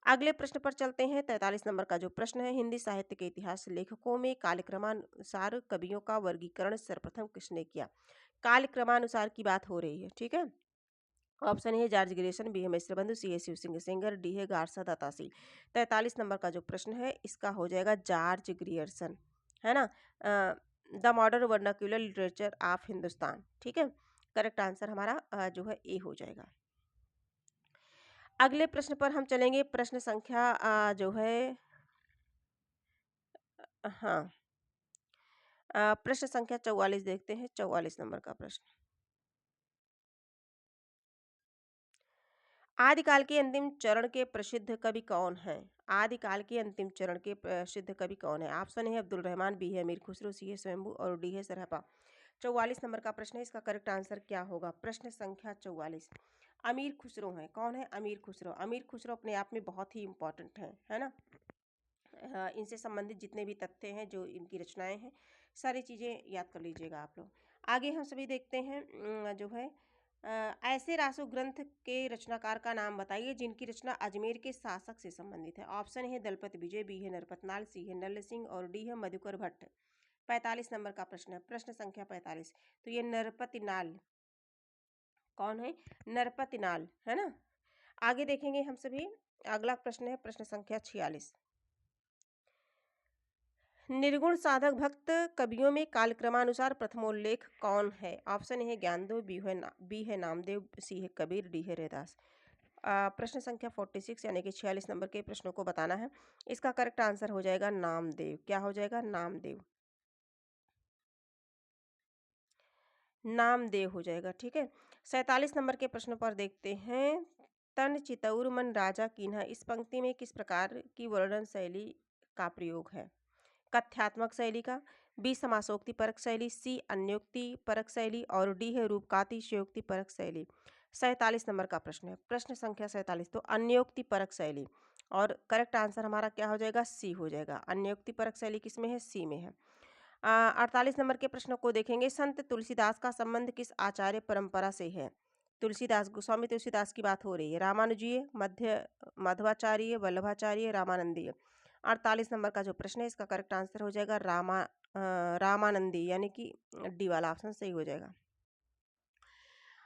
अगले प्रश्न पर चलते हैं। 43 नंबर का जो प्रश्न है, हिंदी साहित्य के इतिहास लेखकों में कालक्रमानुसार कवियों का वर्गीकरण सर्वप्रथम किसने किया? कालक्रमानुसार की बात हो रही है। ठीक है, ऑप्शन है जॉर्ज ग्रेसन, बी है मिश्रबंधु, सी है शिव सिंह सेंगर, डी है गारसा दत्तासी। 43 नंबर का जो प्रश्न है इसका हो जाएगा जॉर्ज ग्रियर्सन, है ना। The modern vernacular literature of Hindustan. ठीक है, करेक्ट आंसर हमारा जो है ए हो जाएगा। अगले प्रश्न पर हम चलेंगे, प्रश्न संख्या जो है हाँ प्रश्न संख्या 44 देखते हैं। 44 नंबर का प्रश्न, आदिकाल के अंतिम चरण के प्रसिद्ध कवि कौन हैं? आदिकाल के अंतिम चरण के प्रसिद्ध कवि कौन है? ऑप्शन है अब्दुल रहमान, बी है अमीर खुसरो, सी है स्वयंभू और डी है सरहपा। 44 नंबर का प्रश्न है, इसका करेक्ट आंसर क्या होगा? प्रश्न संख्या 44, अमीर खुसरो हैं। कौन है? अमीर खुसरो। अमीर खुसरो अपने आप में बहुत ही इंपॉर्टेंट है ना। इनसे संबंधित जितने भी तथ्य हैं, जो इनकी रचनाएं हैं, सारी चीज़ें याद कर लीजिएगा आप लोग। आगे हम सभी देखते हैं जो है ऐसे रासो ग्रंथ के रचनाकार का नाम बताइए जिनकी रचना अजमेर के शासक से संबंधित है। ऑप्शन है दलपत विजय, बी है नरपतनाल, सी है नल्ल सिंह और डी है मधुकर भट्ट। 45 नंबर का प्रश्न है, प्रश्न संख्या 45। तो ये नरपतिनाल कौन है? नरपतिनाल, है ना। आगे देखेंगे हम सभी। अगला प्रश्न है प्रश्न संख्या 46, निर्गुण साधक भक्त कवियों में कालक्रमानुसार प्रथमोल्लेख कौन है? ऑप्शन है ज्ञानदेव, बी है नामदेव, सी है कबीर, डी है रैदास। प्रश्न संख्या 46 यानी कि 46 नंबर के प्रश्नों को बताना है। इसका करेक्ट आंसर हो जाएगा नामदेव। क्या हो जाएगा? नामदेव। नामदेव हो जाएगा। ठीक है, 47 नंबर के प्रश्न पर देखते हैं, तन चितौर मन राजा कीन्हा, इस पंक्ति में किस प्रकार की वर्णन शैली का प्रयोग है? कथ्यात्मक शैली का, बी समासोक्ति परक शैली, सी अन्योक्ति परक शैली और डी है रूपकातिशयोक्ति परक शैली। 47 नंबर का प्रश्न है, प्रश्न संख्या 47। तो अन्योक्ति परक शैली, और करेक्ट आंसर हमारा क्या हो जाएगा? सी हो जाएगा। अन्योक्ति परक शैली किस में है? सी में है। 48 नंबर के प्रश्नों को देखेंगे, संत तुलसीदास का संबंध किस आचार्य परंपरा से है? तुलसीदास, गोस्वामी तुलसीदास की बात हो रही है। रामानुजीय, माधवाचार्य, वल्लभाचार्य, रामानंदीय। 48 नंबर का जो प्रश्न है इसका करेक्ट आंसर हो जाएगा रामानंदी, यानी कि डी वाला ऑप्शन सही हो जाएगा।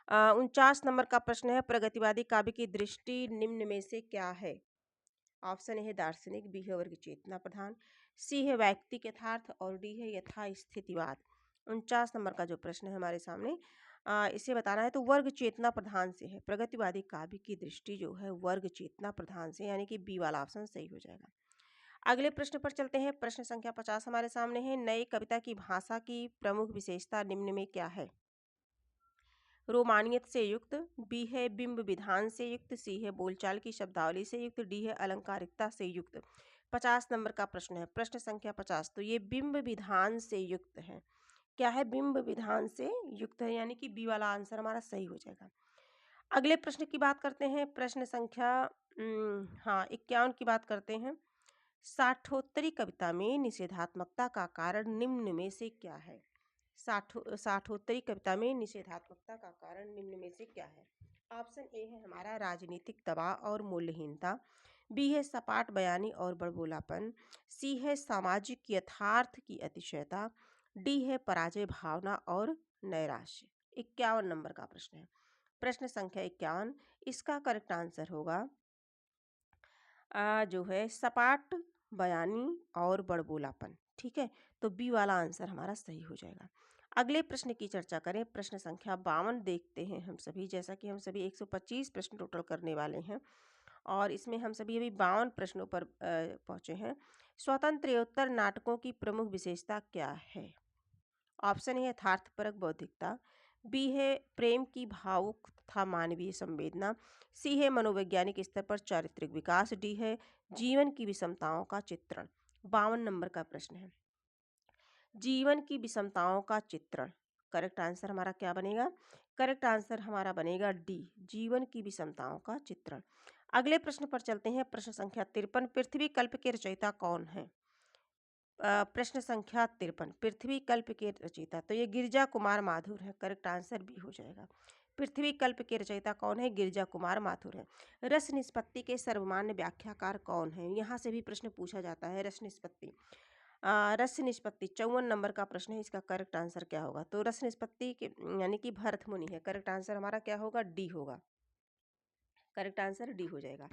49 नंबर का प्रश्न है, प्रगतिवादी काव्य की दृष्टि निम्न में से क्या है? ऑप्शन है दार्शनिक, बी है वर्ग चेतना प्रधान, सी है वैयक्तिक यथार्थ और डी है यथा स्थितिवाद। 49 नंबर का जो प्रश्न है हमारे सामने, इसे बताना है। तो वर्ग चेतना प्रधान से है। प्रगतिवादी काव्य की दृष्टि जो है वर्ग चेतना प्रधान से, यानी कि बी वाला ऑप्शन सही हो जाएगा। अगले प्रश्न पर चलते हैं। प्रश्न संख्या 50 हमारे सामने है। नई कविता की भाषा की प्रमुख विशेषता निम्न में क्या है? रोमानियत से युक्त, बी है बिंब विधान से युक्त, सी है बोलचाल की शब्दावली से युक्त, डी है अलंकारिकता से युक्त। 50 नंबर का प्रश्न है। प्रश्न संख्या 50, तो ये बिंब विधान से युक्त है। क्या है? बिंब विधान से युक्त है, यानी कि बी वाला आंसर हमारा सही हो जाएगा। अगले प्रश्न की बात करते हैं। प्रश्न संख्या 51 की बात करते हैं। साठोत्तरी कविता में निषेधात्मकता का कारण निम्न में से क्या है? साठोत्तरी कविता में निषेधात्मकता का कारण निम्न में से क्या है? ऑप्शन ए है हमारा राजनीतिक दबाव और मूल्यहीनता, बी है सपाट बयानी और बड़बोलापन, सी है सामाजिक यथार्थ की अतिशयता, डी है पराजय भावना और नैराश्य। 51 नंबर का प्रश्न है। प्रश्न संख्या 51, इसका करेक्ट आंसर होगा जो है सपाट बयानी और बड़बोलापन। ठीक है, तो बी वाला आंसर हमारा सही हो जाएगा। अगले प्रश्न की चर्चा करें। प्रश्न संख्या 52 देखते हैं हम सभी। जैसा कि हम सभी 125 प्रश्न टोटल करने वाले हैं और इसमें हम सभी अभी 52 प्रश्नों पर पहुंचे हैं। स्वतंत्रोत्तर नाटकों की प्रमुख विशेषता क्या है? ऑप्शन ए यथार्थपरक बौद्धिकता, बी है प्रेम की भावुक तथा मानवीय संवेदना, सी है मनोवैज्ञानिक स्तर पर चारित्रिक विकास, डी है जीवन की विषमताओं का चित्रण। 52 नंबर का प्रश्न है। जीवन की विषमताओं का चित्रण, करेक्ट आंसर हमारा क्या बनेगा? करेक्ट आंसर हमारा बनेगा डी, जीवन की विषमताओं का चित्रण। अगले प्रश्न पर चलते हैं। प्रश्न संख्या 53, पृथ्वी कल्प के रचयिता कौन है? प्रश्न संख्या 53, पृथ्वी कल्प के रचयिता, तो ये गिरिजा कुमार माथुर है। करेक्ट आंसर बी हो जाएगा। पृथ्वी कल्प के रचयिता कौन है? गिरिजा कुमार माथुर है। रस निष्पत्ति के सर्वमान्य व्याख्याकार कौन है? यहाँ से भी प्रश्न पूछा जाता है। रस निष्पत्ति, रस निष्पत्ति 54 नंबर का प्रश्न है। इसका करेक्ट आंसर क्या होगा? तो रस निष्पत्ति के यानी कि भरत मुनि है। करेक्ट आंसर हमारा क्या होगा? डी होगा। करेक्ट आंसर डी हो जाएगा।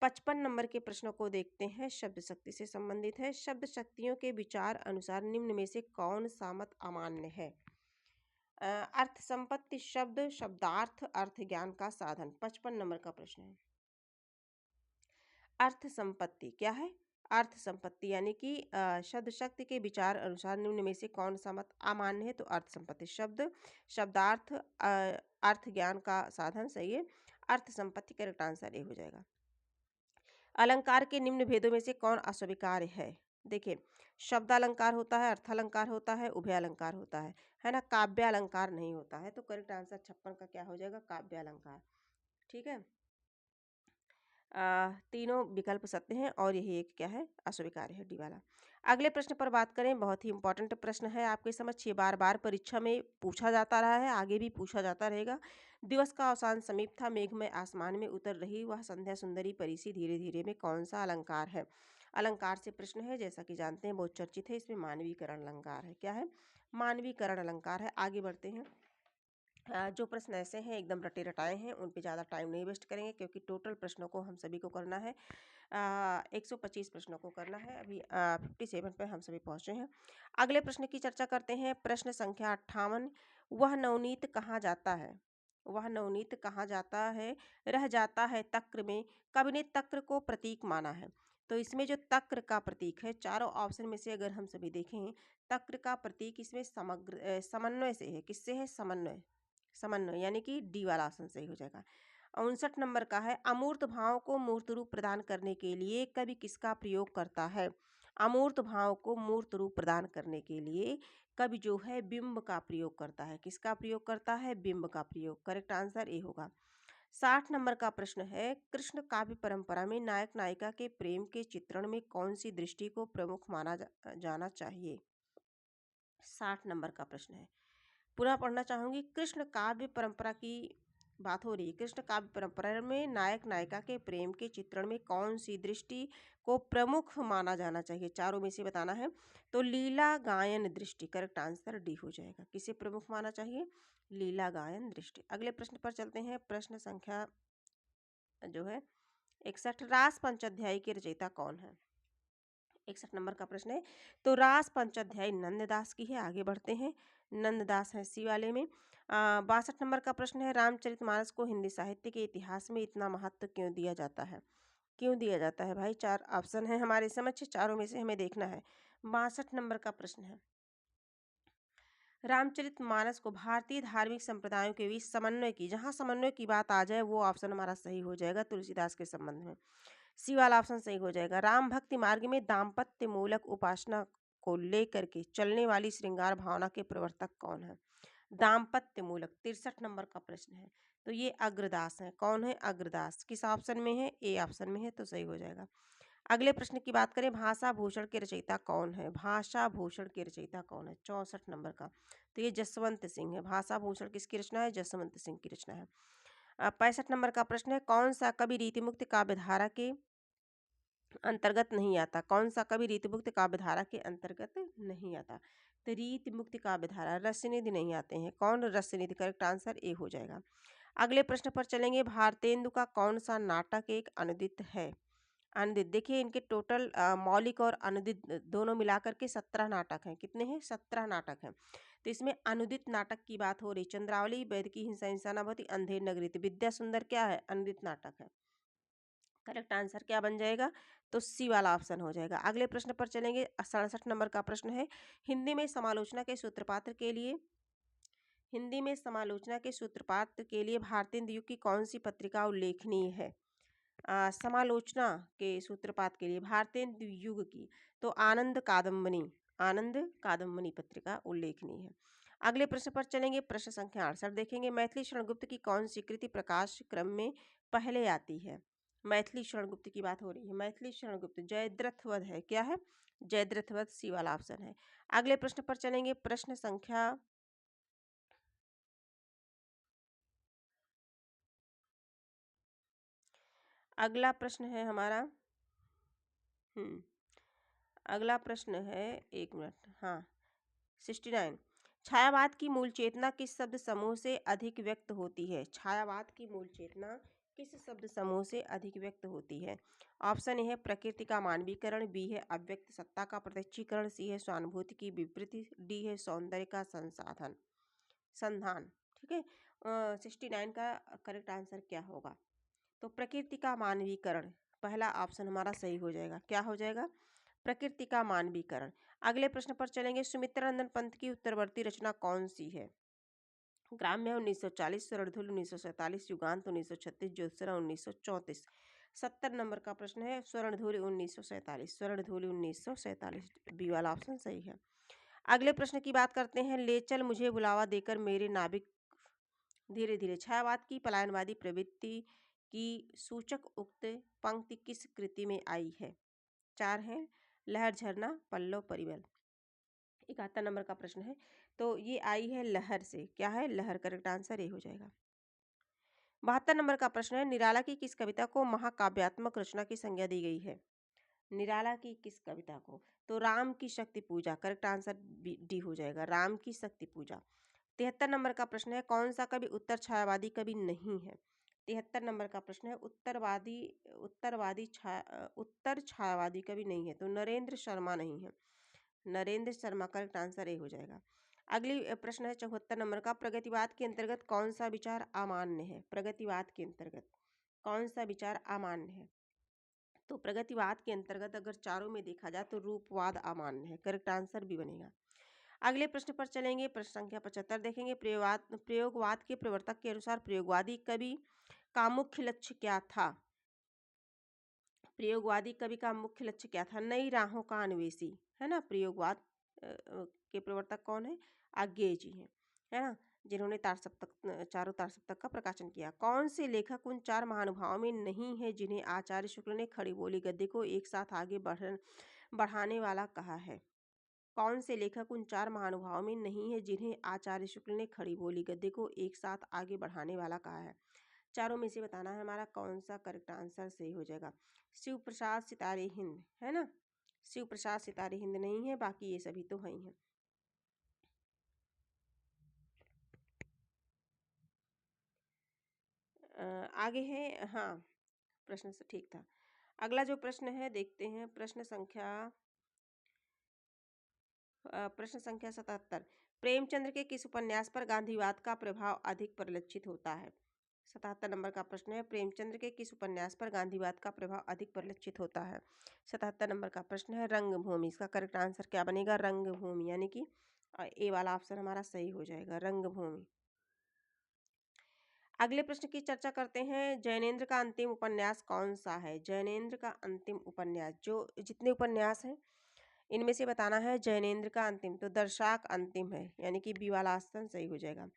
55 नंबर के प्रश्नों को देखते हैं। शब्द शक्ति से संबंधित है। शब्द शक्तियों के विचार अनुसार निम्न में से कौन सा मत अमान्य है? अर्थ संपत्ति शब्द, शब्दार्थ, अर्थ ज्ञान का साधन। 55 नंबर का प्रश्न है। अर्थ संपत्ति क्या है? अर्थ संपत्ति यानी कि शब्द शक्ति के विचार अनुसार निम्न में से कौन सा मत अमान्य है? तो अर्थ संपत्ति शब्द, शब्दार्थ, अर्थ ज्ञान का साधन। सही है, अर्थ संपत्ति करेक्ट आंसर ए हो जाएगा। अलंकार के निम्न भेदों में से कौन अस्वीकार्य है? देखिए, शब्द अलंकार होता है, अर्थ अलंकार होता है, उभय अलंकार होता है ना। काव्य अलंकार नहीं होता है। तो करेक्ट आंसर 56 का क्या हो जाएगा? काव्य अलंकार। ठीक है, तीनों विकल्प सत्य हैं और यही एक क्या है? अस्वीकार्य है, डी वाला। अगले प्रश्न पर बात करें। बहुत ही इंपॉर्टेंट प्रश्न है आपके समझ। ये बार बार परीक्षा में पूछा जाता रहा है, आगे भी पूछा जाता रहेगा। दिवस का अवसान समीप था, मेघ में आसमान में उतर रही वह संध्या सुंदरी परिसी धीरे धीरे में कौन सा अलंकार है? अलंकार से प्रश्न है, जैसा कि जानते हैं बहुत चर्चित है। इसमें मानवीकरण अलंकार है। क्या है? मानवीकरण अलंकार है। आगे बढ़ते हैं। जो प्रश्न ऐसे हैं एकदम रटे रटाए हैं, उन पे ज़्यादा टाइम नहीं वेस्ट करेंगे क्योंकि टोटल प्रश्नों को हम सभी को करना है। 125 प्रश्नों को करना है। अभी 57 पे हम सभी पहुँचे हैं। अगले प्रश्न की चर्चा करते हैं। प्रश्न संख्या 58, वह नवनीत कहाँ जाता है? वह नवनीत कहाँ जाता है? रह जाता है तक्र में, कवि ने तक्र को प्रतीक माना है। तो इसमें जो तक्र का प्रतीक है, चारों ऑप्शन में से अगर हम सभी देखें, तक्र का प्रतीक इसमें समग्र समन्वय से है। किससे है? समन्वय, समन्वय यानी कि डी वाला ऑप्शन सही हो जाएगा। 59 नंबर का है, अमूर्त भाव को मूर्त रूप प्रदान करने के लिए कवि किसका प्रयोग करता है? अमूर्त भाव को मूर्त रूप प्रदान करने के लिए कवि जो है बिंब का प्रयोग करता है। किसका प्रयोग करता है? बिंब का प्रयोग। करेक्ट आंसर ए होगा। 60 नंबर का प्रश्न है, कृष्ण काव्य परंपरा में नायक नायिका के प्रेम के चित्रण में कौन सी दृष्टि को प्रमुख माना जाना चाहिए? 60 नंबर का प्रश्न है। पुनः पढ़ना चाहूंगी। कृष्ण काव्य परंपरा की बात हो रही है। कृष्ण काव्य परंपरा में नायक नायिका के प्रेम के चित्रण में कौन सी दृष्टि को प्रमुख माना जाना चाहिए? चारों में से बताना है। तो लीला गायन दृष्टि। करेक्ट आंसर डी हो जाएगा। किसे प्रमुख माना चाहिए? लीला गायन दृष्टि। अगले प्रश्न पर चलते हैं। प्रश्न संख्या जो है 61, रास पंचाध्यायी के रचयिता कौन है? 61 नंबर का प्रश्न है, तो रास पंचाध्यायी नंददास की है। आगे बढ़ते हैं, नंददास है सी वाले में। 62 नंबर का प्रश्न है, रामचरितमानस को हिंदी साहित्य के इतिहास में इतना महत्व क्यों दिया जाता है? क्यों दिया जाता है भाई? 4 ऑप्शन है हमारे समक्ष, चारों में से हमें देखना है। 62 नंबर का प्रश्न है, रामचरितमानस को भारतीय धार्मिक संप्रदायों के बीच समन्वय की, जहां समन्वय की बात आ जाए वो ऑप्शन हमारा सही हो जाएगा, तुलसीदास के संबंध में। सी वाला ऑप्शन सही हो जाएगा। राम भक्ति मार्ग में दाम्पत्य मूलक उपासना को लेकर के चलने वाली श्रृंगार भावना के प्रवर्तक कौन है? दाम्पत्य मूलक, 63 नंबर का प्रश्न है, तो ये अग्रदास है। कौन है? अग्रदास। किस ऑप्शन में है? ए ऑप्शन में है, तो सही हो जाएगा। अगले प्रश्न की बात करें, भाषा भूषण के रचयिता कौन है? भाषा भूषण के रचयिता कौन है? 64 नंबर का, तो ये जसवंत सिंह है। भाषा भूषण किसकी रचना है? जसवंत सिंह की रचना है। 65 नंबर का प्रश्न है, कौन सा कवि रीतिमुक्त काव्यधारा के अंतर्गत नहीं आता? कौन सा कवि रीतिमुक्त काव्यधारा के अंतर्गत नहीं आता? तो रीतिमुक्त काव्यधारा, रसनिधि नहीं आते हैं। कौन? रसनिधि। करेक्ट आंसर ए हो जाएगा। अगले प्रश्न पर चलेंगे, भारतेंदु का कौन सा नाटक एक अनुदित है? अनुदित, देखिए इनके टोटल मौलिक और अनुदित दोनों मिलाकर के 17 नाटक हैं। कितने हैं? 17 नाटक हैं। तो इसमें अनुदित नाटक की बात हो रही। चंद्रावली, वैद की हिंसा, इंसानावती, अंधेर नगरी। तो विद्या सुंदर क्या है? अनुदित नाटक है। करेक्ट आंसर क्या बन जाएगा? तो सी वाला ऑप्शन हो जाएगा। अगले प्रश्न पर चलेंगे, 67 नंबर का प्रश्न है, हिंदी में समालोचना के सूत्रपात्र के लिए, हिंदी में समालोचना के सूत्रपात्र के लिए भारतेंदु युग की कौन सी पत्रिका उल्लेखनीय है? समालोचना के सूत्रपात के लिए भारतेंदु युग की, तो आनंद कादम्बनी, आनंद कादम्बनी पत्रिका उल्लेखनीय है। अगले प्रश्न पर चलेंगे, प्रश्न संख्या 68 देखेंगे, मैथिली शरणगुप्त की कौन सी कृति प्रकाश क्रम में पहले आती है? मैथिली शरणगुप्त की बात हो रही है। मैथिली शरणगुप्त जयद्रथ वध है। क्या है? जयद्रथ वध, सी वाला ऑप्शन है। अगले प्रश्न पर चलेंगे, प्रश्न संख्या, अगला प्रश्न है हमारा, अगला प्रश्न है, एक मिनट, हाँ, 69, छायावाद की मूल चेतना किस शब्द समूह से अधिक व्यक्त होती है? छायावाद की मूल चेतना किस शब्द समूह से अधिक व्यक्त होती है? ऑप्शन ए है प्रकृति का मानवीकरण, बी है अव्यक्त सत्ता का प्रत्यक्षीकरण, सी है सहानुभूति की विवृति, डी है सौंदर्य का संसाधन संधान। ठीक है, 69 का करेक्ट आंसर क्या होगा? तो प्रकृति का मानवीकरण, पहला ऑप्शन हमारा सही हो जाएगा। क्या हो जाएगा? प्रकृति का मानवीकरण। अगले प्रश्न पर चलेंगे, सुमित्रानंदन पंत की उत्तरवर्ती रचना कौन सी है? ग्राम्य 1940, स्वर्णधूल 1947, युगांत 1936, ज्योत्सना 1934। 70 नंबर का प्रश्न है, स्वर्णधूल 1947, स्वर्णधूल 1947, बी वाला ऑप्शन सही है। अगले प्रश्न की बात करते हैं, ले चल मुझे बुलावा देकर मेरे नाविक धीरे धीरे, छायावाद की पलायनवादी प्रवृत्ति की सूचक उक्त पंक्ति किस कृति में आई है? 4 है, लहर, झरना, पल्लव, परिमल। 71 नंबर का प्रश्न है, तो ये आई है लहर से। क्या है? लहर। करेक्ट आंसर ए हो जाएगा। 72 नंबर का प्रश्न है, निराला की किस कविता को महाकाव्यात्मक रचना की संज्ञा दी गई है? निराला की किस कविता को? तो राम की शक्ति पूजा। करेक्ट आंसर डी हो जाएगा, राम की शक्ति पूजा। 73 नंबर का प्रश्न है, कौन सा कवि उत्तर छायावादी कवि नहीं है? 73 नंबर का प्रश्न है, उत्तर छायावादी कवि नहीं है, तो नरेंद्र शर्मा नहीं है। Narendra Sharma, correct answer A हो जाएगा। अगली प्रश्न है 74 नंबर का, प्रगतिवाद के अंतर्गत कौन सा विचार अमान्य है? प्रगतिवाद के अंतर्गत कौन सा विचार अमान्य है? तो प्रगतिवाद के अंतर्गत अगर चारों में देखा जाए तो रूपवाद अमान्य है। करेक्ट आंसर भी बनेगा। अगले प्रश्न पर चलेंगे, प्रश्न संख्या 75 देखेंगे, प्रयोगवाद के प्रवर्तक के अनुसार प्रयोगवादी कवि का मुख्य लक्ष्य क्या था? प्रयोगवादी कवि का मुख्य लक्ष्य क्या था? नई राहों का अन्वेषी, है ना। प्रयोगवाद के प्रवर्तक कौन है? आज्ञेय जी हैं, है ना, जिन्होंने तार सप्तक, चारों तार सप्तक का प्रकाशन किया। कौन से लेखक उन 4 महानुभावों में नहीं है जिन्हें आचार्य शुक्ल ने खड़ी बोली गद्य को एक साथ आगे बढ़ाने वाला कहा है? कौन से लेखक उन 4 महानुभावों में नहीं है जिन्हें आचार्य शुक्ल ने खड़ी बोली गद्य को एक साथ आगे बढ़ाने वाला कहा है? चारों में से बताना है हमारा कौन सा करेक्ट आंसर सही हो जाएगा। शिव प्रसाद सितारे हिंद, है ना, शिव प्रसाद सितारे हिंद नहीं है, बाकी ये सभी तो है ही हैं। आगे है, हाँ, प्रश्न से ठीक था। अगला जो प्रश्न है देखते हैं, प्रश्न संख्या प्रश्न संख्या 77, प्रेमचंद्र के किस उपन्यास पर गांधीवाद का प्रभाव अधिक परिलक्षित होता है? 77 नंबर का प्रश्न है, प्रेमचंद्र के किस उपन्यास पर गांधीवाद का प्रभाव अधिक परिलक्षित होता है? 77 नंबर का प्रश्न है, रंगभूमि। इसका करेक्ट आंसर क्या बनेगा? रंगभूमि, यानी कि ए वाला ऑप्शन हमारा सही हो जाएगा, रंगभूमि। अगले प्रश्न की चर्चा करते हैं, जैनेन्द्र का अंतिम उपन्यास कौन सा है? जैनेन्द्र का अंतिम उपन्यास, जो जितने उपन्यास हैं इनमें से बताना है जैनेन्द्र का अंतिम, तो दर्शाक अंतिम है, यानी कि बी वाला ऑप्शन सही हो जाएगा।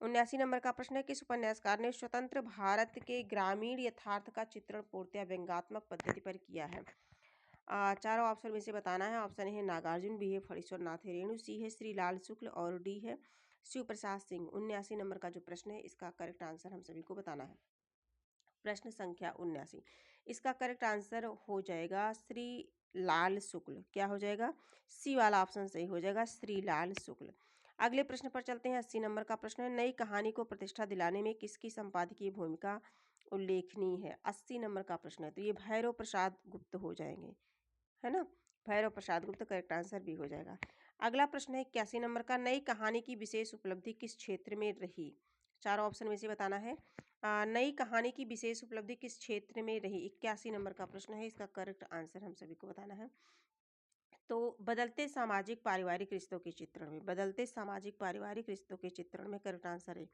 79 नंबर का प्रश्न है, किस उपन्यासकार ने स्वतंत्र भारत के ग्रामीण यथार्थ का चित्रण पूर्णतः व्यंग्यात्मक पद्धति पर किया है? चारों ऑप्शन में से बताना है। ऑप्शन है नागार्जुन, बी है फणीश्वर नाथ रेणु, सी है श्रीलाल शुक्ल और डी है शिव प्रसाद सिंह। 79 नंबर का जो प्रश्न है इसका करेक्ट आंसर हम सभी को बताना है। प्रश्न संख्या 79, इसका करेक्ट आंसर हो जाएगा श्री लाल शुक्ल। क्या हो जाएगा? सी वाला ऑप्शन सही हो जाएगा, श्रीलाल शुक्ल। अगले प्रश्न पर चलते हैं। 80 नंबर का प्रश्न है, नई कहानी को प्रतिष्ठा दिलाने में किसकी संपादकीय भूमिका उल्लेखनीय है? 80 नंबर का प्रश्न है, तो ये भैरव प्रसाद गुप्त हो जाएंगे, है ना। भैरव प्रसाद गुप्त करेक्ट आंसर भी हो जाएगा। अगला प्रश्न है 81 नंबर का, नई कहानी की विशेष उपलब्धि किस क्षेत्र में रही? चारों ऑप्शन में से बताना है। नई कहानी की विशेष उपलब्धि किस क्षेत्र में रही? 81 नंबर का प्रश्न है, इसका करेक्ट आंसर हम सभी को बताना है। तो बदलते सामाजिक पारिवारिक रिश्तों के चित्रण में, बदलते सामाजिक पारिवारिक रिश्तों के चित्रण में करेक्ट आंसर है।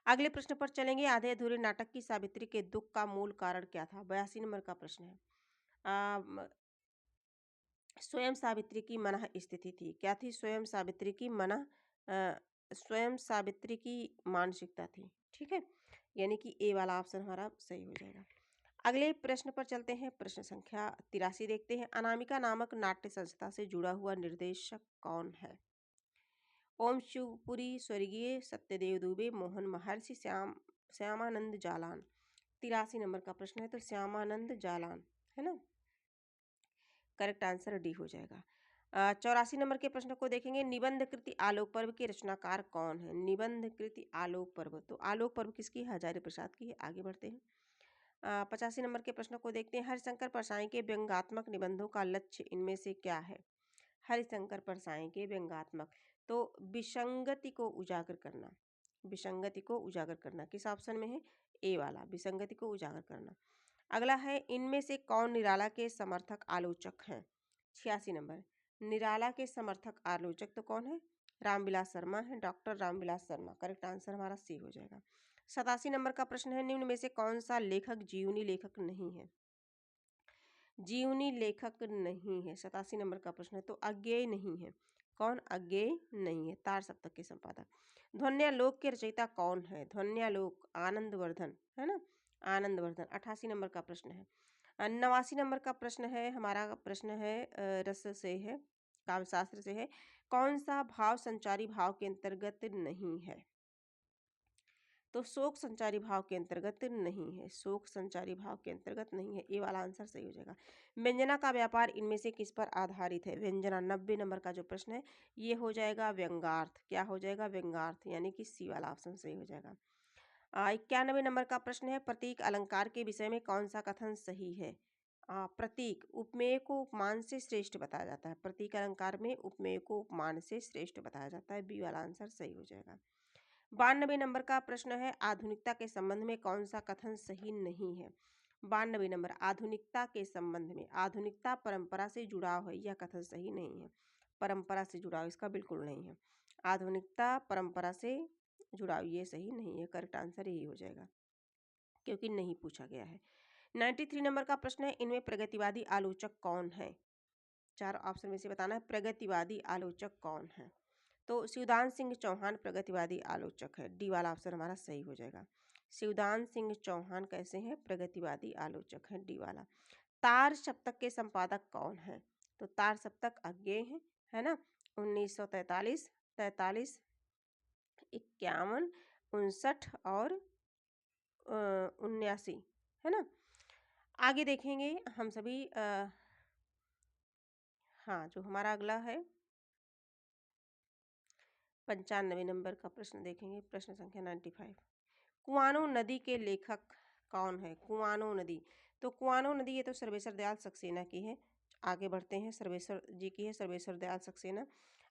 अगले प्रश्न पर चलेंगे, आधे अधूरे नाटक की सावित्री के दुख का मूल कारण क्या था? 82 नंबर का प्रश्न है। स्वयं सावित्री की मनः स्थिति थी। क्या थी? स्वयं सावित्री की मनः स्वयं सावित्री की मानसिकता थी। ठीक है, यानी कि ए वाला ऑप्शन हमारा सही हो जाएगा। अगले प्रश्न पर चलते हैं। प्रश्न संख्या 83 देखते हैं, अनामिका नामक नाट्य संस्था से जुड़ा हुआ निर्देशक कौन है? ओम शिवपुरी, स्वर्गीय सत्यदेव दुबे, मोहन महर्षि, श्यामानंद जालान। 83 नंबर का प्रश्न है, तो श्यामानंद जालान, है ना। करेक्ट आंसर डी हो जाएगा। 84 नंबर के प्रश्न को देखेंगे, निबंध कृति आलोक पर्व के रचनाकार कौन है? निबंध कृति आलोक पर्व, तो आलोक पर्व किसकी? हजारी प्रसाद की है। आगे बढ़ते हैं। 85 नंबर के प्रश्न को देखते हैं, हरिशंकर परसाई के व्यंग्यात्मक निबंधों का लक्ष्य इनमें से क्या है? हरिशंकर परसाई के व्यंग्यात्मक, तो विसंगति को उजागर करना, विसंगति को उजागर करना किस ऑप्शन में है? ए वाला, विसंगति को उजागर करना। अगला है, इनमें से कौन निराला के समर्थक आलोचक हैं? 86 नंबर, निराला के समर्थक आलोचक तो कौन है? रामविलास शर्मा है, doctor Ramvilas Sharma. Correct answer हमारा सी हो जाएगा। 87 नंबर का प्रश्न है, निम्न में से कौन सा लेखक जीवनी लेखक नहीं है? जीवनी लेखक नहीं है। 87 नंबर का प्रश्न है, तो अज्ञेय नहीं है। कौन? अज्ञेय नहीं है, तार सप्तक के संपादक। ध्वन्यालोक के रचयिता कौन है? ध्वन्यालोक आनंदवर्धन, है ना, आनंदवर्धन। 88 नंबर का प्रश्न है। 89 नंबर का प्रश्न है, हमारा प्रश्न है रस से है, काव्यशास्त्र से है, कौन सा भाव संचारी भाव के अंतर्गत नहीं है? तो शोक संचारी भाव के अंतर्गत नहीं है, शोक संचारी भाव के अंतर्गत नहीं है। ये वाला आंसर सही हो जाएगा। व्यंजना का व्यापार इनमें से किस पर आधारित है? व्यंजना, 90 नंबर का जो प्रश्न है ये हो जाएगा व्यंग्यार्थ। क्या हो जाएगा? व्यंग्यार्थ, यानी कि सी वाला ऑप्शन सही हो जाएगा। 91 नंबर का प्रश्न है, प्रतीक अलंकार के विषय में कौन सा कथन सही है? प्रतीक उपमेय को उपमान से श्रेष्ठ बताया जाता है। प्रतीक अलंकार में उपमेय को उपमान से श्रेष्ठ बताया जाता है। बी वाला आंसर सही हो जाएगा। 92 नंबर का प्रश्न है, आधुनिकता के संबंध में कौन सा कथन सही नहीं है? 92 नंबर, आधुनिकता के संबंध में, आधुनिकता परंपरा से जुड़ाव है, यह कथन सही नहीं है। परंपरा से जुड़ाव इसका बिल्कुल नहीं है। आधुनिकता परंपरा से जुड़ाव ये सही नहीं है। करेक्ट आंसर यही हो जाएगा, क्योंकि नहीं पूछा गया है। 93 नंबर का प्रश्न है, इनमें प्रगतिवादी आलोचक कौन है? चार ऑप्शन में से बताना है, प्रगतिवादी आलोचक कौन है? तो शिवदान सिंह चौहान प्रगतिवादी आलोचक है। डी वाला ऑप्शन हमारा सही हो जाएगा। शिवदान सिंह चौहान कैसे हैं? प्रगतिवादी आलोचक हैं, डी वाला। तार सप्तक के संपादक कौन है? तो तार सप्तक अज्ञेय है ना। 1943, 43, 51, 59 और 79, है ना। आगे देखेंगे हम सभी। हाँ, जो हमारा अगला है 95 नंबर का प्रश्न देखेंगे। प्रश्न संख्या 95, कुआनो नदी के लेखक कौन है? कुआनो नदी, तो कुआनो नदी ये तो सर्वेश्वर दयाल सक्सेना की है। आगे बढ़ते हैं, सर्वेश्वर जी की है, सर्वेश्वर दयाल सक्सेना।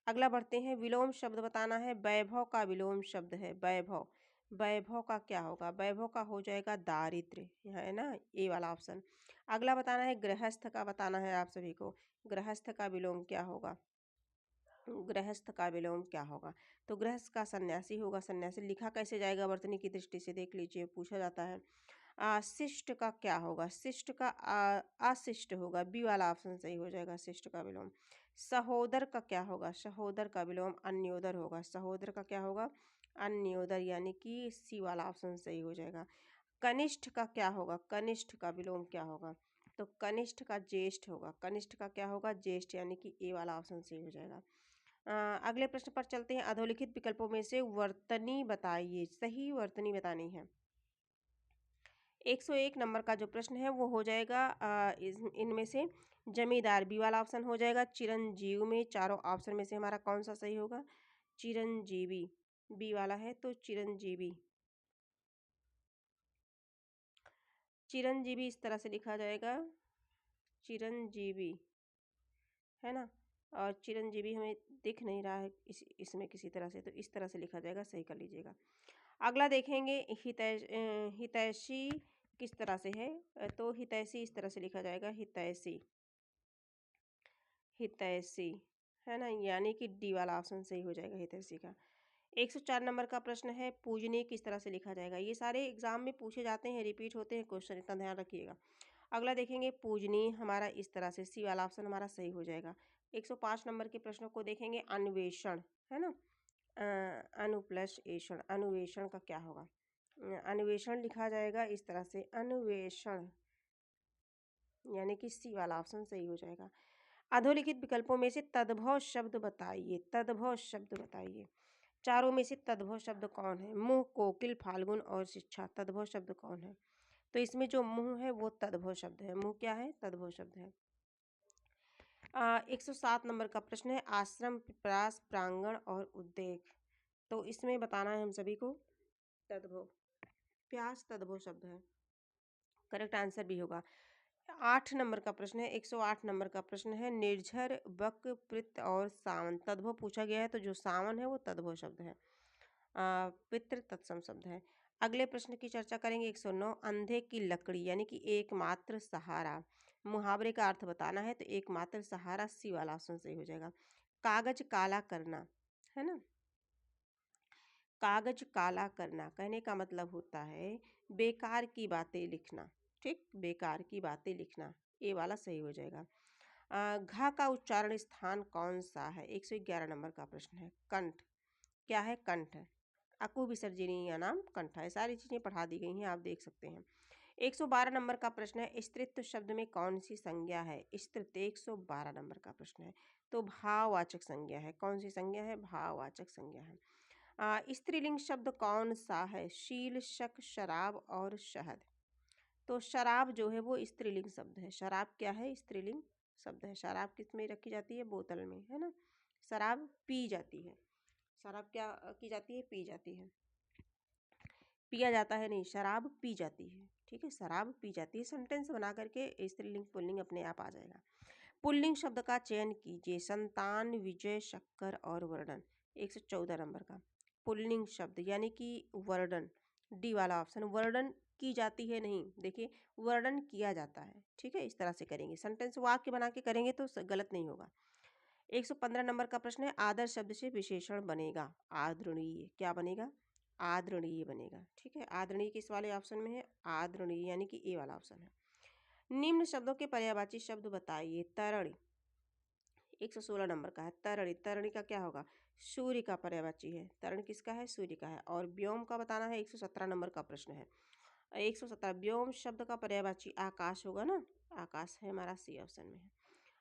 अगला बढ़ते हैं, विलोम शब्द बताना है। वैभव का विलोम शब्द है वैभव। वैभव का क्या होगा? वैभव का हो जाएगा दारिद्र्य, है ना, ए वाला ऑप्शन। अगला बताना है, गृहस्थ का बताना है आप सभी को। गृहस्थ का विलोम क्या होगा? गृहस्थ का विलोम क्या होगा? तो गृहस्थ का सन्यासी होगा। सन्यासी लिखा कैसे जाएगा वर्तनी की दृष्टि से, देख लीजिए, पूछा जाता है। शिष्ट का क्या होगा? शिष्ट का अशिष्ट होगा, बी वाला ऑप्शन सही हो जाएगा, शिष्ट का विलोम। सहोदर का क्या होगा? सहोदर का विलोम अन्योदर होगा। सहोदर का क्या होगा? अन्योदर, यानी कि सी वाला ऑप्शन सही हो जाएगा। कनिष्ठ का क्या होगा? कनिष्ठ का विलोम क्या होगा? तो कनिष्ठ का ज्येष्ठ होगा। कनिष्ठ का क्या होगा? ज्येष्ठ, यानी कि ए वाला ऑप्शन सही हो जाएगा। अगले प्रश्न पर चलते हैं। अधोलिखित विकल्पों में से वर्तनी बताइए, सही वर्तनी बतानी है। 101 नंबर का जो प्रश्न है वो हो जाएगा इनमें से जमींदार, बी वाला ऑप्शन हो जाएगा। चिरंजीव में चारों ऑप्शन में से हमारा कौन सा सही होगा? चिरंजीवी, बी वाला है, तो चिरंजीवी। चिरंजीवी इस तरह से लिखा जाएगा, चिरंजीवी, है ना। और चिरंजीवी हमें दिख नहीं रहा है इसमें किसी तरह से, तो इस तरह से लिखा जाएगा, सही कर लीजिएगा। अगला देखेंगे, हितैषी किस तरह से है? तो हितैषी इस तरह से लिखा जाएगा, हितैषी, हितैषी, है ना, यानी कि डी वाला ऑप्शन सही हो जाएगा हितैषी का। 104 नंबर का प्रश्न है, पूजनीय किस तरह से लिखा जाएगा? ये सारे एग्जाम में पूछे जाते हैं, रिपीट होते हैं क्वेश्चन, इतना ध्यान रखिएगा। अगला देखेंगे, पूजनीय हमारा इस तरह से, सी वाला ऑप्शन हमारा सही हो जाएगा। 105 नंबर के प्रश्नों को देखेंगे, अन्वेषण, है ना, अनुप्लस अन्वेषण का क्या होगा? अन्वेषण लिखा जाएगा इस तरह से, अन्वेषण, यानी कि सी वाला ऑप्शन सही हो जाएगा। अधोलिखित विकल्पों में से तद्भव शब्द बताइए, तद्भव शब्द बताइए। चारों में से तद्भव शब्द कौन है? मुंह, कोकिल, फाल्गुन और शिक्षा, तद्भव शब्द कौन है? तो इसमें जो मुंह है वो तद्भव शब्द है। मुंह क्या है? तद्भव शब्द है। 107 नंबर का प्रश्न है, आश्रम, पिपरास, प्रांगण और उद्देक, तो इसमें बताना है हम सभी को तद्भव। प्यास तद्भव शब्द है, करेक्ट आंसर भी होगा। 8 नंबर का प्रश्न है, 108 नंबर का प्रश्न है, निर्झर, बक, पित्र और सावन, तद्भव पूछा गया है, तो जो सावन है वो तद्भव शब्द है। पितृ तत्सम शब्द है। अगले प्रश्न की चर्चा करेंगे, 109, अंधे की लकड़ी, यानी कि एकमात्र सहारा, मुहावरे का अर्थ बताना है, तो एकमात्र सहारा, सी वाला ऑप्शन सही हो जाएगा। कागज काला करना, है ना, कागज काला करना कहने का मतलब होता है बेकार की बातें लिखना, ठीक, बेकार की बातें लिखना, ये वाला सही हो जाएगा। घा का उच्चारण स्थान कौन सा है? 111 नंबर का प्रश्न है, कंठ, क्या है? कंठ है। अकु विसर्जनी या नाम कंठ है। सारी चीजें पढ़ा दी गई हैं, आप देख सकते हैं। 112 नंबर का प्रश्न है, स्त्रीत्व शब्द में कौन सी संज्ञा है? स्त्रीत्व 112 नंबर का प्रश्न है, तो भाववाचक संज्ञा है। कौन सी संज्ञा है? भाववाचक संज्ञा है। स्त्रीलिंग शब्द कौन सा है? शील, शक, शराब और शहद, तो शराब जो है वो स्त्रीलिंग शब्द है। शराब क्या है? स्त्रीलिंग शब्द है। शराब किस में रखी जाती है? बोतल में, है ना। शराब पी जाती है, शराब क्या की जाती है? पी जाती है, पिया जाता है नहीं, शराब पी जाती है, ठीक है, शराब पी जाती है। सेंटेंस बना करके स्त्रीलिंग पुल्लिंग अपने आप आ जाएगा। पुल्लिंग शब्द का चयन कीजिए, संतान, विजय, शक्कर और वर्णन। 114 नंबर का पुल्लिंग शब्द, यानी कि वर्णन, डी वाला ऑप्शन। वर्णन की जाती है नहीं, देखिए वर्णन किया जाता है, ठीक है, इस तरह से करेंगे, सेंटेंस वाक्य बना के करेंगे तो गलत नहीं होगा। 115 नंबर का प्रश्न है, आदर शब्द से विशेषण बनेगा आदरणीय, क्या बनेगा? आदरणीय बनेगा, ठीक है। आदरणीय किस वाले ऑप्शन में है? आदरणीय, यानी कि ए वाला ऑप्शन है। निम्न शब्दों के पर्यायवाची शब्द बताइए। तरणी 116 नंबर का है, तरणी, तरणी का क्या होगा? सूर्य का पर्यायवाची है। तरण किसका है? सूर्य का है। और व्योम का बताना है, 117 नंबर का प्रश्न है। 117 व्योम शब्द का पर्यायवाची आकाश होगा ना, आकाश है हमारा, सी ऑप्शन में है।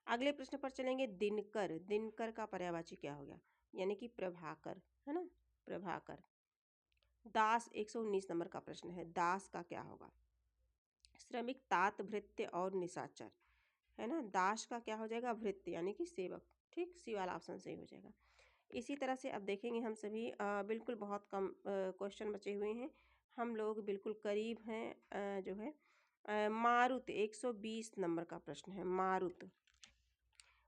अगले प्रश्न पर चलेंगे, दिनकर, दिनकर का पर्यायवाची क्या हो गया? यानी कि प्रभाकर, है ना, प्रभाकर। दास 119 नंबर का प्रश्न है, दास का क्या होगा? श्रमिक, तात, भृत्य और निशाचर, है ना। दास का क्या हो जाएगा? भृत्य, यानी कि सेवक, ठीक, सी वाला ऑप्शन सही हो जाएगा। इसी तरह से अब देखेंगे हम सभी, बिल्कुल बहुत कम क्वेश्चन बचे हुए हैं, हम लोग बिल्कुल करीब हैं, जो है मारुत 120 नंबर का प्रश्न है, मारुत,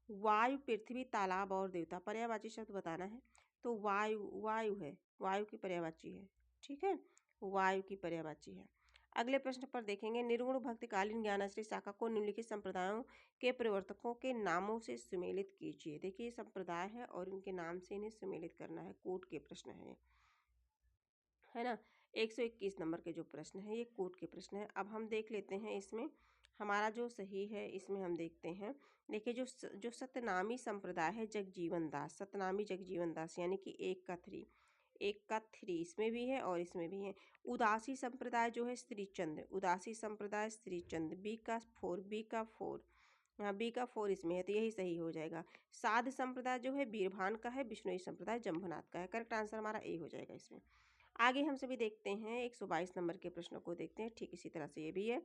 वायु, पृथ्वी, तालाब और देवता। पर्यायवाची शब्द बताना है तो वायु, वायु है, वायु की पर्यायवाची है। ठीक है, वायु की पर्यायवाची है। अगले प्रश्न पर देखेंगे, निर्गुण भक्तिकालीन ज्ञानाश्रय शाखा को निम्नलिखित संप्रदायों के प्रवर्तकों के नामों से सुमेलित कीजिए। देखिए संप्रदाय है और इनके नाम से इन्हें सुमेलित करना है। कोट के प्रश्न है ना। 121 नंबर के जो प्रश्न है ये कोट के प्रश्न है। अब हम देख लेते हैं इसमें हमारा जो सही है, इसमें हम देखते हैं। देखिए जो सतनामी संप्रदाय है जगजीवन दास, सतनामी जगजीवन दास यानी कि एक का थ्री इसमें भी है और इसमें भी है। उदासी संप्रदाय जो है श्रीचंद, उदासी संप्रदाय श्रीचंद, बी का फोर, हाँ बी का 4 इसमें है तो यही सही हो जाएगा। साध संप्रदाय जो है बीरभान का है, बिश्नोई संप्रदाय जम्भनाथ का है। करेक्ट आंसर हमारा ए हो जाएगा इसमें। आगे हम सभी देखते हैं 122 नंबर के प्रश्नों को देखते हैं। ठीक इसी तरह से ये भी है,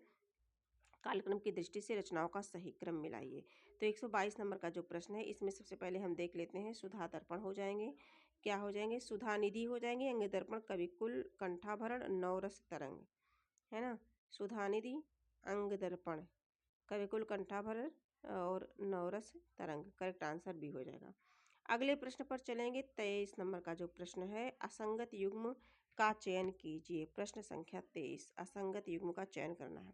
कालक्रम की दृष्टि से रचनाओं का सही क्रम मिलाइए। तो 122 नंबर का जो प्रश्न है इसमें सबसे पहले हम देख लेते हैं सुधा दर्पण हो जाएंगे, क्या हो जाएंगे, सुधा निधि हो जाएंगे, अंग दर्पण, कविकुल, कंठाभरण, नवरस तरंग, है ना। सुधा निधि, अंग दर्पण, कविकुल, कंठाभरण और नवरस तरंग। करेक्ट आंसर बी हो जाएगा। अगले प्रश्न पर चलेंगे। 23 नंबर का जो प्रश्न है, असंगत युग्म का चयन कीजिए। प्रश्न संख्या 23, असंगत युग्म का चयन करना है।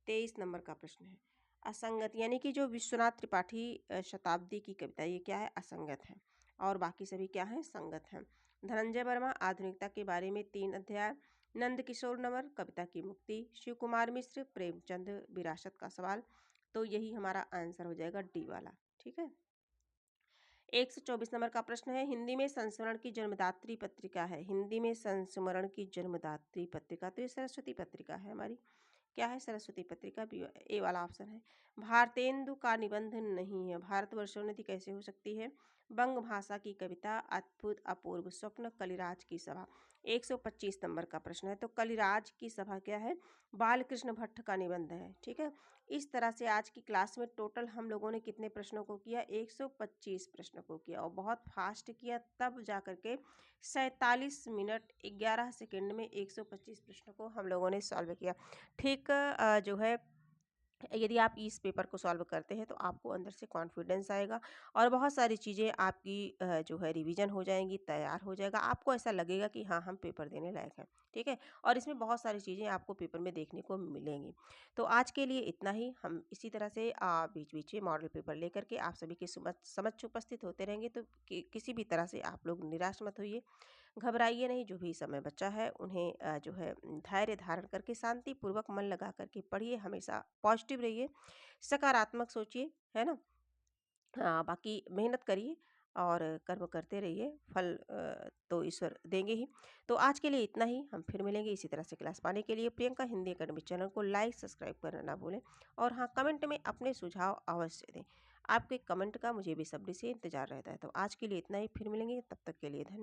23 नंबर का प्रश्न है असंगत, यानी कि जो विश्वनाथ त्रिपाठी शताब्दी की कविता ये क्या है, असंगत है और बाकी सभी क्या है, संगत हैं। धनंजय वर्मा आधुनिकता के बारे में 3 अध्याय, नंद किशोर नवर कविता की मुक्ति, शिव कुमार मिश्र प्रेमचंद विरासत का सवाल। तो यही हमारा आंसर हो जाएगा डी वाला। ठीक है। 124 नंबर का प्रश्न है, हिंदी में संस्मरण की जन्मदात्री पत्रिका है। हिंदी में संस्मरण की जन्मदात्री पत्रिका तो ये सरस्वती पत्रिका है हमारी। क्या है, सरस्वती पत्रिका, ए वाला ऑप्शन है। भारतेंदु का निबंध नहीं है। भारतवर्षोन्नति कैसे हो सकती है, बंग भाषा की कविता, अद्भुत अपूर्व स्वप्न, कलिराज की सभा। 125 नंबर का प्रश्न है तो कलिराज की सभा क्या है, बालकृष्ण भट्ट का निबंध है। ठीक है। इस तरह से आज की क्लास में टोटल हम लोगों ने कितने प्रश्नों को किया, 125 प्रश्नों को किया और बहुत फास्ट किया, तब जा करके 47 मिनट 11 सेकंड में 125 प्रश्नों को हम लोगों ने सॉल्व किया। ठीक जो है यदि आप इस पेपर को सॉल्व करते हैं तो आपको अंदर से कॉन्फिडेंस आएगा और बहुत सारी चीज़ें आपकी जो है रिवीजन हो जाएंगी, तैयार हो जाएगा। आपको ऐसा लगेगा कि हाँ हम पेपर देने लायक हैं। ठीक है। और इसमें बहुत सारी चीज़ें आपको पेपर में देखने को मिलेंगी। तो आज के लिए इतना ही। हम इसी तरह से बीच बीच में मॉडल पेपर लेकर के आप सभी के समक्ष उपस्थित होते रहेंगे। तो किसी भी तरह से आप लोग निराश मत होइए, घबराइए नहीं। जो भी समय बचा है उन्हें जो है धैर्य धारण करके शांतिपूर्वक मन लगा करके पढ़िए, हमेशा पॉजिटिव रहिए, सकारात्मक सोचिए, है ना। बाकी मेहनत करिए और कर्म करते रहिए, फल तो ईश्वर देंगे ही। तो आज के लिए इतना ही। हम फिर मिलेंगे इसी तरह से क्लास पाने के लिए। प्रियंका हिंदी एकेडमी चैनल को लाइक सब्सक्राइब करना ना भूलें और हाँ कमेंट में अपने सुझाव अवश्य दें। आपके कमेंट का मुझे बेसब्री से इंतजार रहता है। तो आज के लिए इतना ही, फिर मिलेंगे, तब तक के लिए धन्यवाद।